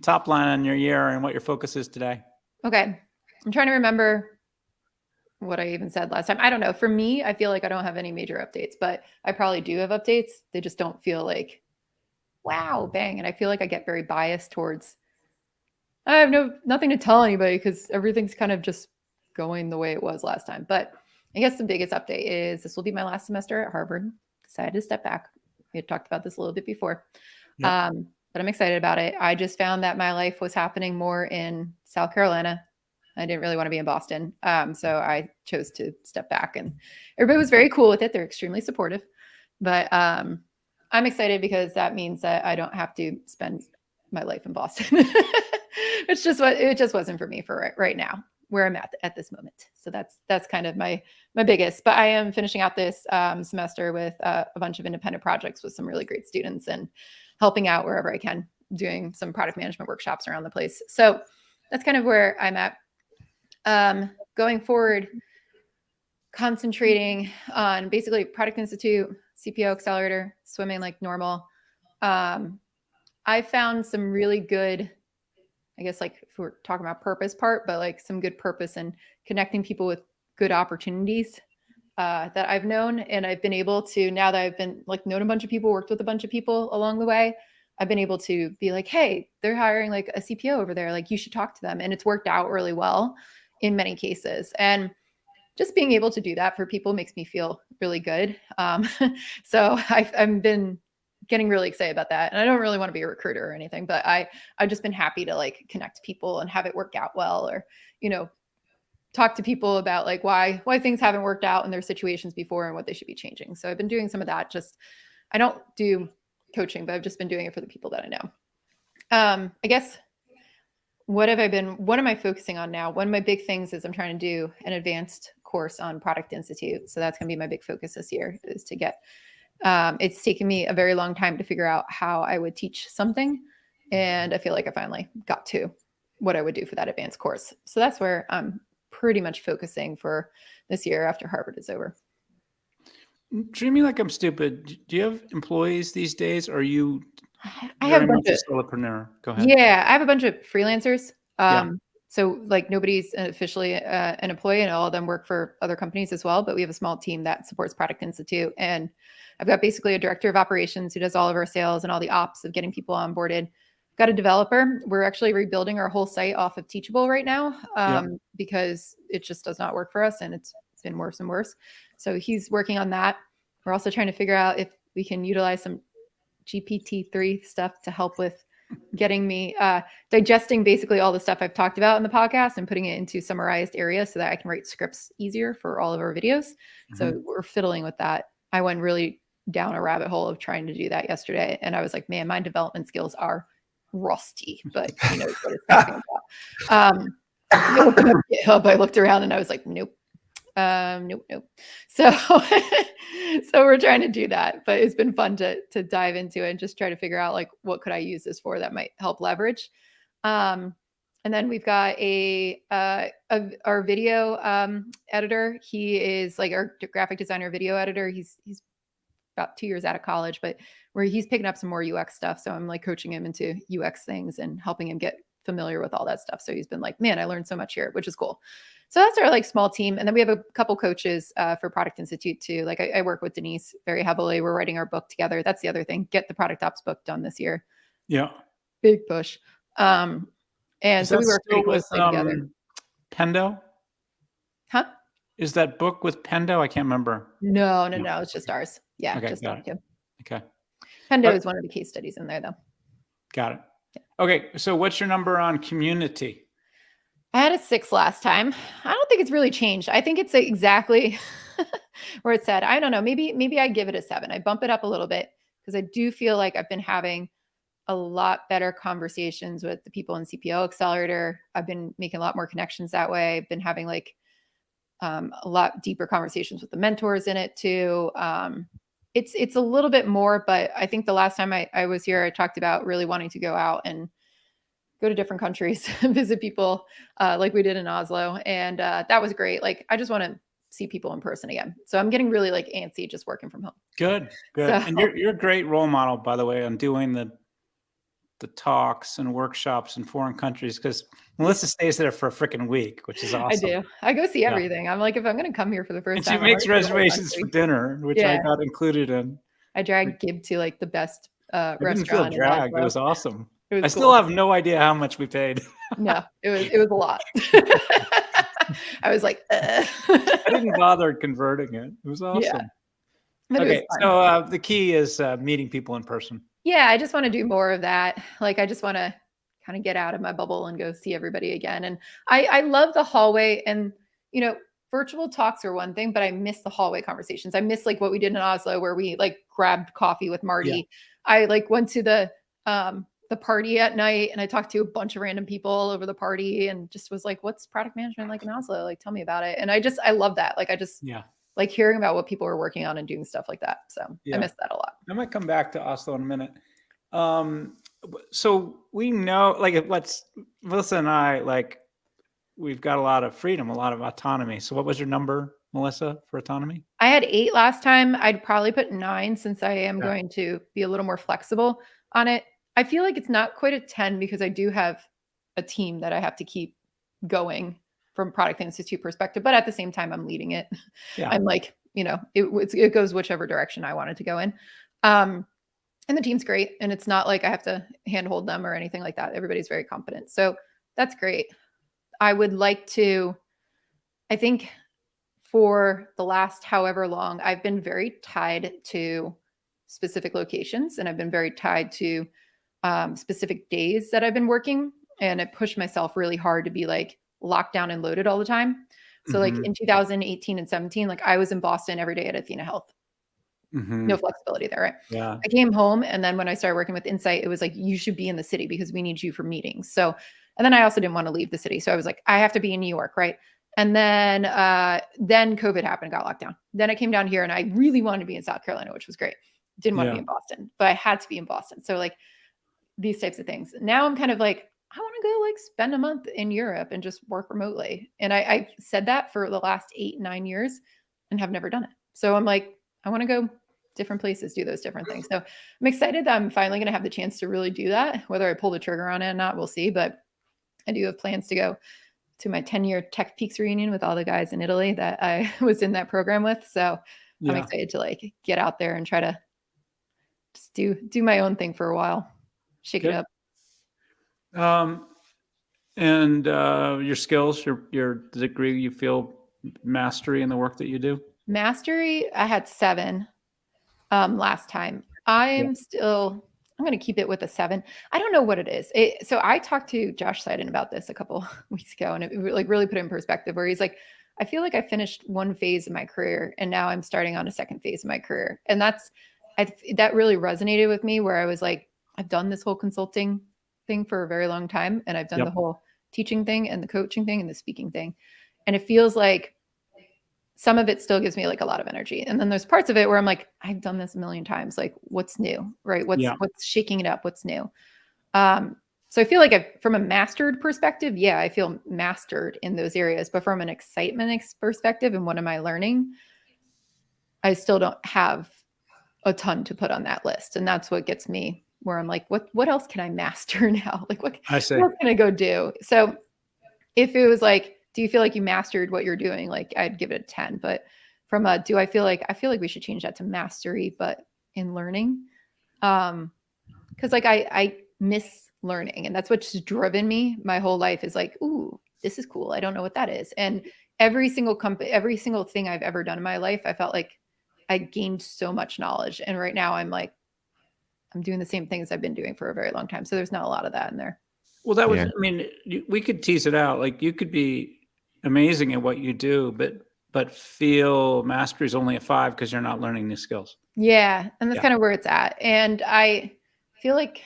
top line on your year and what your focus is today? Okay. I'm trying to remember what I even said last time. I don't know. For me, I feel like I don't have any major updates, but I probably do have updates. They just don't feel like, wow, bang. And I feel like I get very biased towards, I have nothing to tell anybody because everything's kind of just going the way it was last time. But I guess the biggest update is this will be my last semester at Harvard. Decided to step back. We had talked about this a little bit before. Yep. But I'm excited about it. I just found that my life was happening more in South Carolina. I didn't really want to be in Boston. So I chose to step back, and everybody was very cool with it. They're extremely supportive, but I'm excited because that means that I don't have to spend my life in Boston. It just wasn't for me for right now where I'm at this moment. So that's kind of my biggest, but I am finishing out this semester with a bunch of independent projects with some really great students and helping out wherever I can, doing some product management workshops around the place. So that's kind of where I'm at. Going forward, concentrating on basically Product Institute, CPO Accelerator, swimming like normal. I found some really good, I guess, like if we're talking about purpose part, but like some good purpose in connecting people with good opportunities that I've known. And I've been able to, now that I've been like known a bunch of people, worked with a bunch of people along the way, I've been able to be like, hey, they're hiring like a CPO over there. Like you should talk to them. And it's worked out really well in many cases. And just being able to do that for people makes me feel really good. So I've been getting really excited about that. And I don't really want to be a recruiter or anything, but I've just been happy to like connect people and have it work out well, or, talk to people about like why things haven't worked out in their situations before and what they should be changing. So I've been doing some of that. I don't do coaching, but I've just been doing it for the people that I know. I guess what am I focusing on now? One of my big things is I'm trying to do an advanced course on Product Institute. So that's going to be my big focus this year, is to get, it's taken me a very long time to figure out how I would teach something. And I feel like I finally got to what I would do for that advanced course. So that's where I'm pretty much focusing for this year after Harvard is over. Treat me like I'm stupid. Do you have employees these days? Or are you I have a bunch of solopreneur? Go ahead. Yeah, I have a bunch of freelancers. So like nobody's officially an employee, and all of them work for other companies as well. But we have a small team that supports Product Institute, and I've got basically a director of operations who does all of our sales and all the ops of getting people onboarded. Got a developer. We're actually rebuilding our whole site off of Teachable right now because it just does not work for us, and it's been worse and worse. So he's working on that. We're also trying to figure out if we can utilize some GPT-3 stuff to help with getting me digesting basically all the stuff I've talked about in the podcast and putting it into summarized areas so that I can write scripts easier for all of our videos. So we're fiddling with that. I went really down a rabbit hole of trying to do that yesterday. And I was like, man, my development skills are rusty, but he knows what it's talking about. I opened up GitHub, I looked around and I was like, nope. Nope. So, so we're trying to do that, but it's been fun to dive into it and just try to figure out like, what could I use this for that might help leverage. And then we've got our video editor. He is like our graphic designer, video editor. He's about 2 years out of college, but where he's picking up some more UX stuff. So I'm like coaching him into UX things and helping him get familiar with all that stuff. So he's been like, man, I learned so much here, which is cool. So that's our like small team. And then we have a couple coaches for Product Institute too. Like I work with Denise very heavily. We're writing our book together. That's the other thing. Get the Product Ops book done this year. Yeah. Big push. And so we work pretty closely together. Pendo? Huh? Is that book with Pendo? I can't remember. No. It's just ours. Yeah. Okay, just got it. Okay. Pendo is one of the case studies in there though. Got it. Yeah. Okay. So what's your number on community? I had a 6 last time. I don't think it's really changed. I think it's exactly where it said. I don't know. Maybe I give it a 7. I bump it up a little bit because I do feel like I've been having a lot better conversations with the people in CPO Accelerator. I've been making a lot more connections that way. I've been having like a lot deeper conversations with the mentors in it too. It's a little bit more, but I think the last time I was here, I talked about really wanting to go out and go to different countries, visit people like we did in Oslo. And that was great. Like, I just want to see people in person again. So I'm getting really like antsy just working from home. Good. So, and you're a great role model, by the way, on doing the talks and workshops in foreign countries, because Melissa stays there for a freaking week, which is awesome. I do. I go see everything. I'm like, if I'm going to come here for the first time. She makes reservations for dinner, which I got included in. I dragged Gib to like the best restaurant. Didn't feel dragged. It was awesome. I still cool. have no idea how much we paid. No, it was a lot. I was like, I didn't bother converting it. It was awesome. Yeah. Okay, so the key is meeting people in person. Yeah, I just want to do more of that. Like, I just want to kind of get out of my bubble and go see everybody again. And I love the hallway, and virtual talks are one thing, but I miss the hallway conversations. I miss like what we did in Oslo, where we like grabbed coffee with Marty. Yeah. I like went to the party at night and I talked to a bunch of random people all over the party and just was like, what's product management like in Oslo? Like, tell me about it. And I love that. Like, I just like hearing about what people are working on and doing stuff like that. So I miss that a lot. I might come back to Oslo in a minute. So we know, like, Melissa and I, like, we've got a lot of freedom, a lot of autonomy. So what was your number, Melissa, for autonomy? I had 8 last time. I'd probably put 9 since I am going to be a little more flexible on it. I feel like it's not quite a 10 because I do have a team that I have to keep going from Product Institute perspective, but at the same time, I'm leading it. Yeah. I'm like, it goes whichever direction I want it to go in. And the team's great. And it's not like I have to handhold them or anything like that. Everybody's very competent. So that's great. I would like to, I think for the last however long, I've been very tied to specific locations, and I've been very tied to specific days that I've been working. And I pushed myself really hard to be like locked down and loaded all the time. So like in 2018 and 17, like I was in Boston every day at Athena Health. No flexibility there, right? Yeah. I came home, and then when I started working with Insight, it was like, you should be in the city because we need you for meetings. So, and then I also didn't want to leave the city. So I was like, I have to be in New York, right? And then COVID happened, got locked down. Then I came down here and I really wanted to be in South Carolina, which was great. Didn't want to be in Boston, but I had to be in Boston. So like these types of things. Now I'm kind of like, I want to go like spend a month in Europe and just work remotely. And I said that for the last 8-9 years and have never done it. So I'm like, I want to go different places, do those different things. So I'm excited that I'm finally going to have the chance to really do that. Whether I pull the trigger on it or not, we'll see. But I do have plans to go to my 10-year Tech Peaks reunion with all the guys in Italy that I was in that program with. So I'm excited to like get out there and try to just do my own thing for a while, shake it up. And your skills, your degree, you feel mastery in the work that you do? Mastery, I had 7 last time. I'm I'm going to keep it with a 7. I don't know what it is. So I talked to Josh Seiden about this a couple weeks ago, and it like really put it in perspective, where he's like, I feel like I finished one phase of my career and now I'm starting on a second phase of my career. And that really resonated with me, where I was like, I've done this whole consulting thing for a very long time. And I've done the whole teaching thing and the coaching thing and the speaking thing. And it feels like some of it still gives me like a lot of energy. And then there's parts of it where I'm like, I've done this a million times. Like, what's new, right? What's shaking it up? What's new? So I feel like from a mastered perspective, yeah, I feel mastered in those areas. But from an excitement perspective and what am I learning, I still don't have a ton to put on that list. And that's what gets me where I'm like, what else can I master now? Like, what else can I go do? So if it was like, do you feel like you mastered what you're doing? Like, I'd give it a 10. But from I feel like we should change that to mastery, but in learning. Because like I miss learning, and that's what's driven me my whole life, is like, ooh, this is cool. I don't know what that is. And every single thing I've ever done in my life, I felt like I gained so much knowledge. And right now I'm like, I'm doing the same things I've been doing for a very long time. So there's not a lot of that in there. Well, that was, I mean, we could tease it out. Like, you could be amazing at what you do, but feel mastery is only a 5 because you're not learning new skills. Yeah. And that's kind of where it's at. And I feel like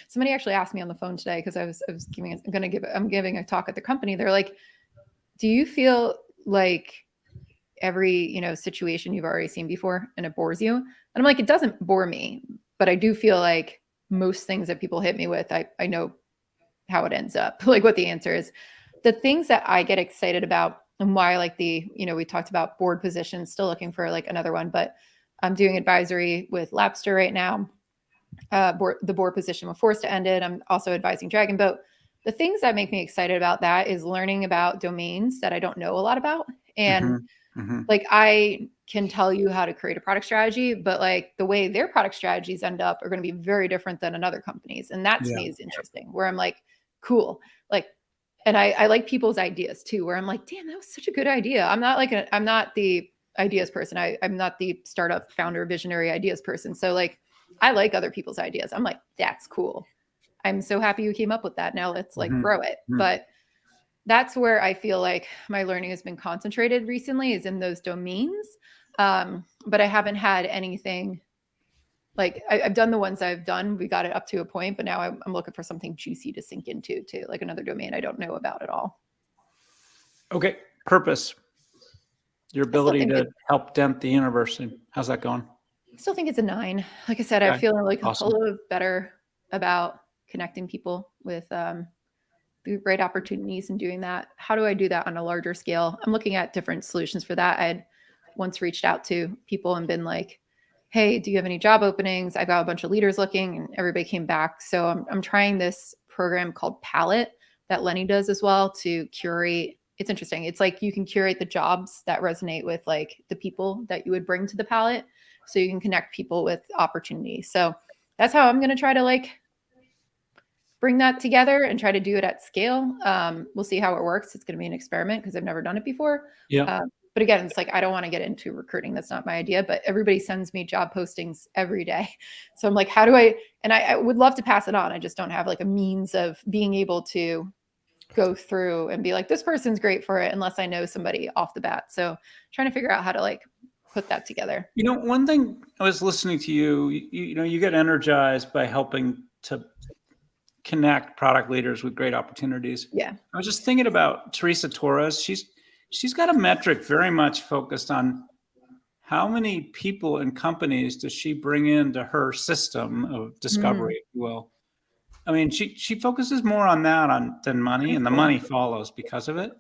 somebody actually asked me on the phone today, because I'm giving a talk at the company. They're like, do you feel like every, situation you've already seen before and it bores you? And I'm like, it doesn't bore me, but I do feel like most things that people hit me with, I know how it ends up, like what the answer is. The things that I get excited about, and why I like we talked about board positions, still looking for like another one, but I'm doing advisory with Lapster right now. The board position with Forced to end it. I'm also advising Dragon Boat. The things that make me excited about that is learning about domains that I don't know a lot about. And like, I can tell you how to create a product strategy, but like the way their product strategies end up are going to be very different than another company's. And that to me is interesting, where I'm like, cool. Like, and I like people's ideas too, where I'm like, damn, that was such a good idea. I'm not the ideas person. I'm not the startup founder, visionary ideas person. So like, I like other people's ideas. I'm like, that's cool. I'm so happy you came up with that. Now let's like grow it. But that's where I feel like my learning has been concentrated recently, is in those domains. But I haven't had anything like I've done the ones I've done. We got it up to a point, but now I'm looking for something juicy to sink into too, like another domain I don't know about at all. Okay. Purpose. Your ability to help dent the universe. How's that going? I still think it's a 9. Like I said, I feel like a little better about connecting people with the right opportunities and doing that. How do I do that on a larger scale? I'm looking at different solutions for that. I had once reached out to people and been like, hey, do you have any job openings? I've got a bunch of leaders looking, and everybody came back. So I'm trying this program called Palette that Lenny does as well, to curate. It's interesting. It's like you can curate the jobs that resonate with like the people that you would bring to the Palette, so you can connect people with opportunities. So that's how I'm going to try to like bring that together and try to do it at scale. We'll see how it works. It's going to be an experiment because I've never done it before. But again, it's like, I don't want to get into recruiting. That's not my idea, but everybody sends me job postings every day. So I'm like, how do I would love to pass it on. I just don't have like a means of being able to go through and be like, this person's great for it, unless I know somebody off the bat. So trying to figure out how to like put that together. One thing, I was listening to you get energized by helping to connect product leaders with great opportunities. Yeah. I was just thinking about Teresa Torres. She's got a metric very much focused on how many people and companies does she bring into her system of discovery, if you will. I mean, she focuses more on that than money, and the money follows because of it.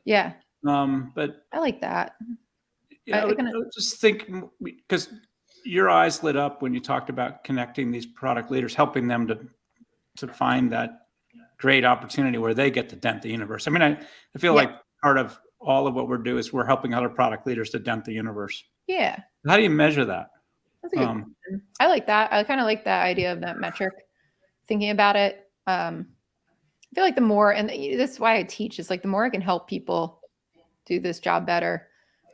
Yeah. But I like that. I would just think, because your eyes lit up when you talked about connecting these product leaders, helping them to find that great opportunity where they get to dent the universe. I mean, I feel like part of all of what we're doing is we're helping other product leaders to dent the universe. Yeah. How do you measure that? That's a good question. I like that. I kind of like that idea of that metric, thinking about it. I feel like the more, and this is why I teach, is like the more I can help people do this job better.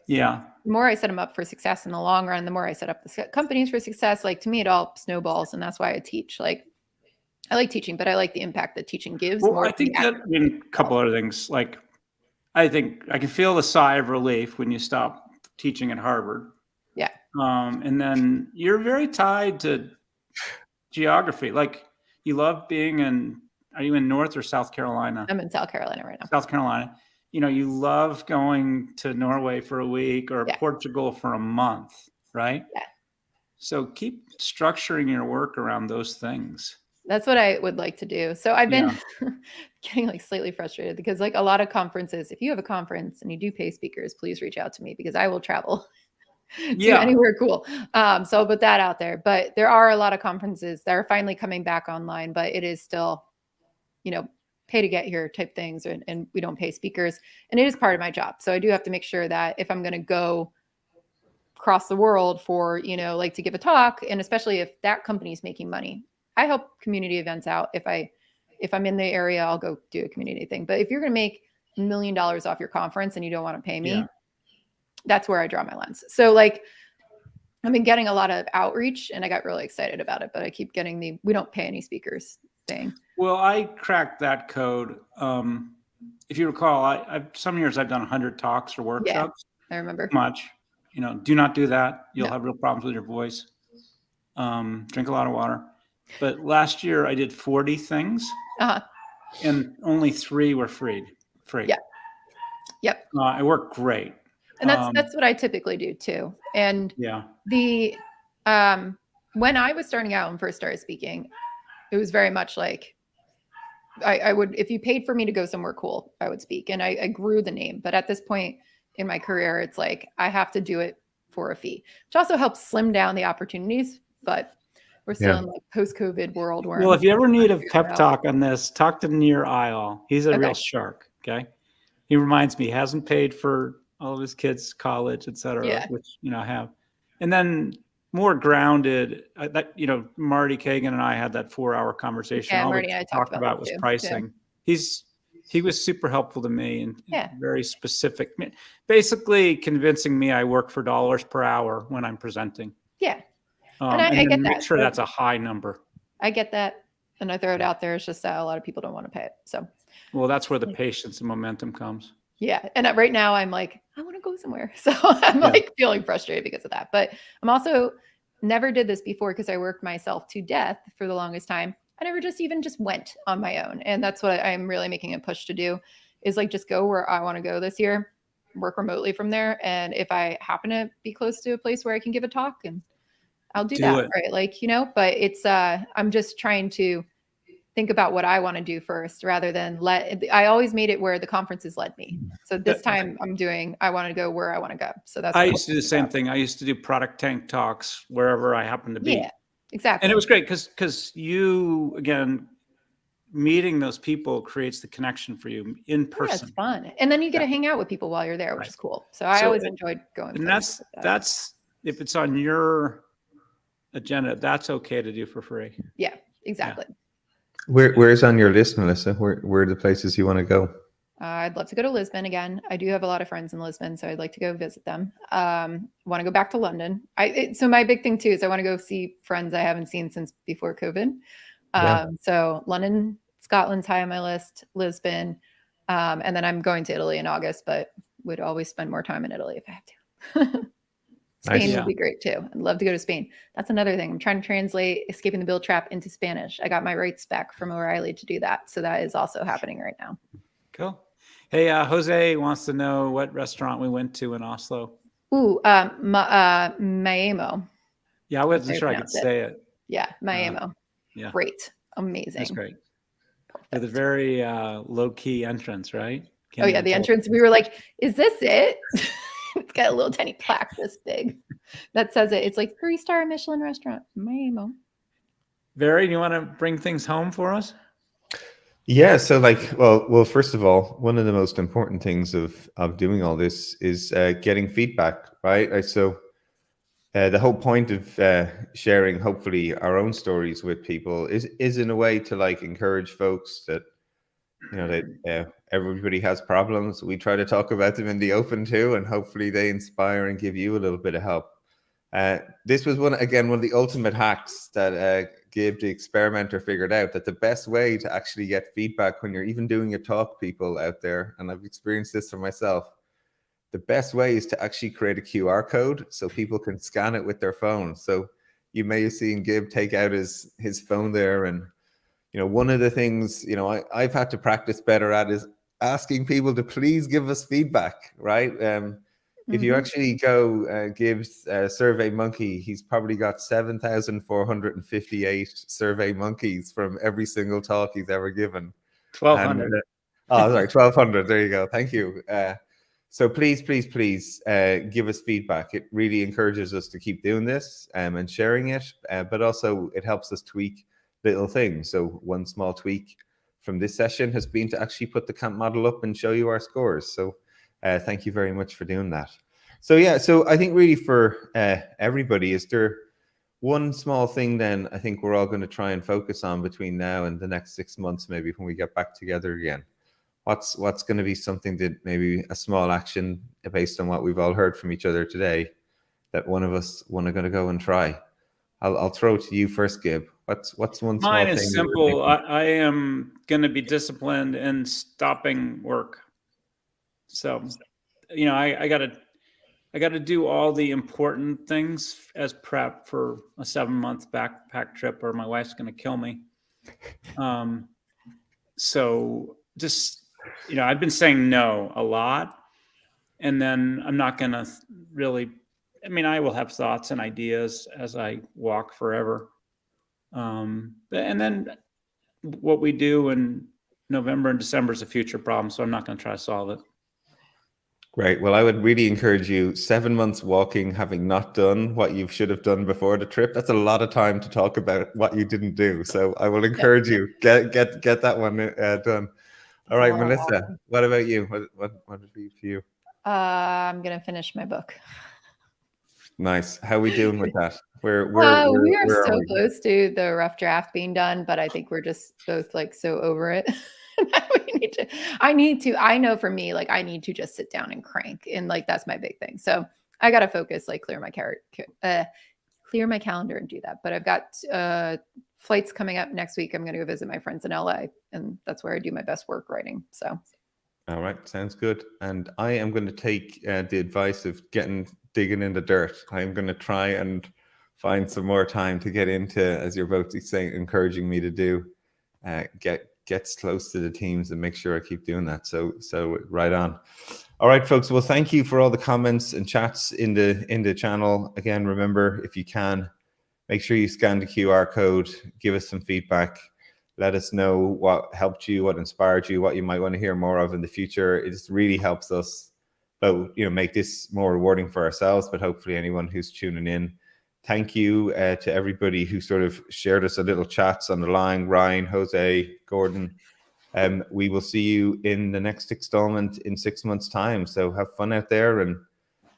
Yeah. the more I set them up for success in the long run, the more I set up the companies for success. Like, to me, it all snowballs, and that's why I teach. Like, I like teaching, but I like the impact that teaching gives. Well, more I think that, a couple other things. Like, I think I can feel the sigh of relief when you stop teaching at Harvard. Yeah. And then you're very tied to geography. Like, you love being in, are you in North or South Carolina? I'm in South Carolina right now. South Carolina. You know, you love going to Norway for a week or Portugal for a month, right? Yeah. So keep structuring your work around those things. That's what I would like to do. So I've been getting like slightly frustrated because like a lot of conferences, if you have a conference and you do pay speakers, please reach out to me because I will travel to anywhere cool. So I'll put that out there. But there are a lot of conferences that are finally coming back online, but it is still, you know, pay to get here type things, and we don't pay speakers. And it is part of my job. So I do have to make sure that if I'm going to go across the world for, you know, like to give a talk, and especially if that company is making money, I help community events out. If I'm in the area, I'll go do a community thing. But if you're going to make $1 million off your conference and you don't want to pay me, that's where I draw my lens. So like, I've been getting a lot of outreach and I got really excited about it, but I keep getting we don't pay any speakers thing. Well, I cracked that code. If you recall, I've some years I've done 100 talks or workshops. Yeah, I remember. Much, you know, do not do that. You'll have real problems with your voice. Drink a lot of water. But last year I did 40 things, and only 3 were free. Yeah. Yep. It worked great. And that's what I typically do too. And the when I was starting out and first started speaking, it was very much like I would, if you paid for me to go somewhere cool, I would speak, and I grew the name. But at this point in my career, it's like I have to do it for a fee, which also helps slim down the opportunities. But we're still in like post-COVID world. Where if you ever need a pep talk on this, talk to Near Isle. He's a real shark. Okay, he reminds me he hasn't paid for all of his kids' college, et cetera, which, you know, I have. And then more grounded, that, you know, Marty Kagan and I had that 4-hour conversation. Yeah, all Marty and I talked about was pricing. Yeah. He was super helpful to me and very specific, basically convincing me I work for dollars per hour when I'm presenting. Yeah. And I get that. Make sure that's a high number. I get that. And I throw it out there. It's just that a lot of people don't want to pay it. So, well, that's where the patience and momentum comes. Yeah. And right now I'm like, I want to go somewhere. So I'm like feeling frustrated because of that. But I'm also never did this before because I worked myself to death for the longest time. I never just went on my own. And that's what I'm really making a push to do, is like just go where I want to go this year, work remotely from there. And if I happen to be close to a place where I can give a talk, and I'll do that. Right. Like, you know, but it's, I'm just trying to think about what I want to do first rather than I always made it where the conferences led me. So this time I want to go where I want to go. So that's, I used to do the same thing. I used to do product tank talks wherever I happened to be. Yeah, exactly. And it was great because you, again, meeting those people creates the connection for you in person. Yeah, it's fun. And then you get to hang out with people while you're there, which is cool. So I always enjoyed going. And that's, if it's on your agenda, that's okay to do for free. Yeah, exactly. Yeah. Where's on your list, Melissa? Where are the places you want to go? I'd love to go to Lisbon again. I do have a lot of friends in Lisbon, so I'd like to go visit them. Want to go back to London. So my big thing too is I want to go see friends I haven't seen since before COVID. So London, Scotland's high on my list, Lisbon, and then I'm going to Italy in August, but would always spend more time in Italy if I have to. Spain would be great too. I'd love to go to Spain. That's another thing. I'm trying to translate Escaping the Bill Trap into Spanish. I got my rights back from O'Reilly to do that. So that is also happening right now. Cool. Hey, Jose wants to know what restaurant we went to in Oslo. Ooh, Maemo. Yeah, I wasn't sure I could say it. Yeah, Maemo. Yeah. Great. Amazing. That's great. With a very low-key entrance, right? The entrance. We were like, is this it? It's got a little tiny plaque this big that says it. It's like 3-star Michelin restaurant. Maemo. Barry, do you want to bring things home for us? Yeah. So well, first of all, one of the most important things of doing all this is getting feedback, right? So the whole point of sharing, hopefully, our own stories with people is in a way to like encourage folks that everybody has problems. We try to talk about them in the open too, and hopefully they inspire and give you a little bit of help. This was one of the ultimate hacks that Gib, the experimenter, figured out, that the best way to actually get feedback when you're even doing a talk, people out there, and I've experienced this for myself, the best way is to actually create a QR code so people can scan it with their phone. So you may have seen Gib take out his phone there, and one of the things I've had to practice better at is asking people to please give us feedback, right? If you actually go Gib's Survey Monkey, he's probably got 7,458 Survey Monkeys from every single talk he's ever given. 1,200. Sorry, 1,200. There you go. Thank you. So please give us feedback. It really encourages us to keep doing this and sharing it, but also it helps us tweak little things. So one small tweak from this session has been to actually put the C.A.M.P model up and show you our scores. So thank you very much for doing that. So I think really for everybody, is there one small thing then I think we're all going to try and focus on between now and the next 6 months, maybe when we get back together again? What's going to be something that maybe a small action based on what we've all heard from each other today that one of us going to go and try? I'll throw it to you first, Gib. What's one small thing? Mine is simple. I am going to be disciplined in stopping work. So, I got to do all the important things as prep for a 7-month backpack trip, or my wife's going to kill me. So just, I've been saying no a lot, and then I'm not going to really, I will have thoughts and ideas as I walk forever. And then what we do in November and December is a future problem, so I'm not going to try to solve it. Great. Well, I would really encourage you, 7 months walking, having not done what you should have done before the trip. That's a lot of time to talk about what you didn't do. So I will encourage you, get that one done. All right, Melissa, what about you? What would it be for you? I'm going to finish my book. Nice. How are we doing with that? We are so close to the rough draft being done, but I think we're just both so over it. I know for me, I need to just sit down and crank, and that's my big thing. So I got to focus, clear my calendar and do that. But I've got flights coming up next week. I'm going to go visit my friends in LA, and that's where I do my best work writing. So. All right. Sounds good. And I am going to take the advice of digging in the dirt. I'm going to try and find some more time to get into, as you're both saying, encouraging me to do, gets close to the teams and make sure I keep doing that. So right on. All right, folks. Well, thank you for all the comments and chats in the channel. Again, remember, if you can, make sure you scan the QR code, give us some feedback. Let us know what helped you, what inspired you, what you might want to hear more of in the future. It just really helps us, make this more rewarding for ourselves, but hopefully anyone who's tuning in. Thank you to everybody who sort of shared us a little chats on the line. Ryan, Jose, Gordon. We will see you in the next installment in 6 months' time. So have fun out there, and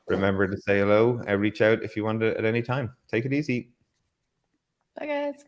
remember to say hello. Reach out if you want to at any time. Take it easy. Bye, guys.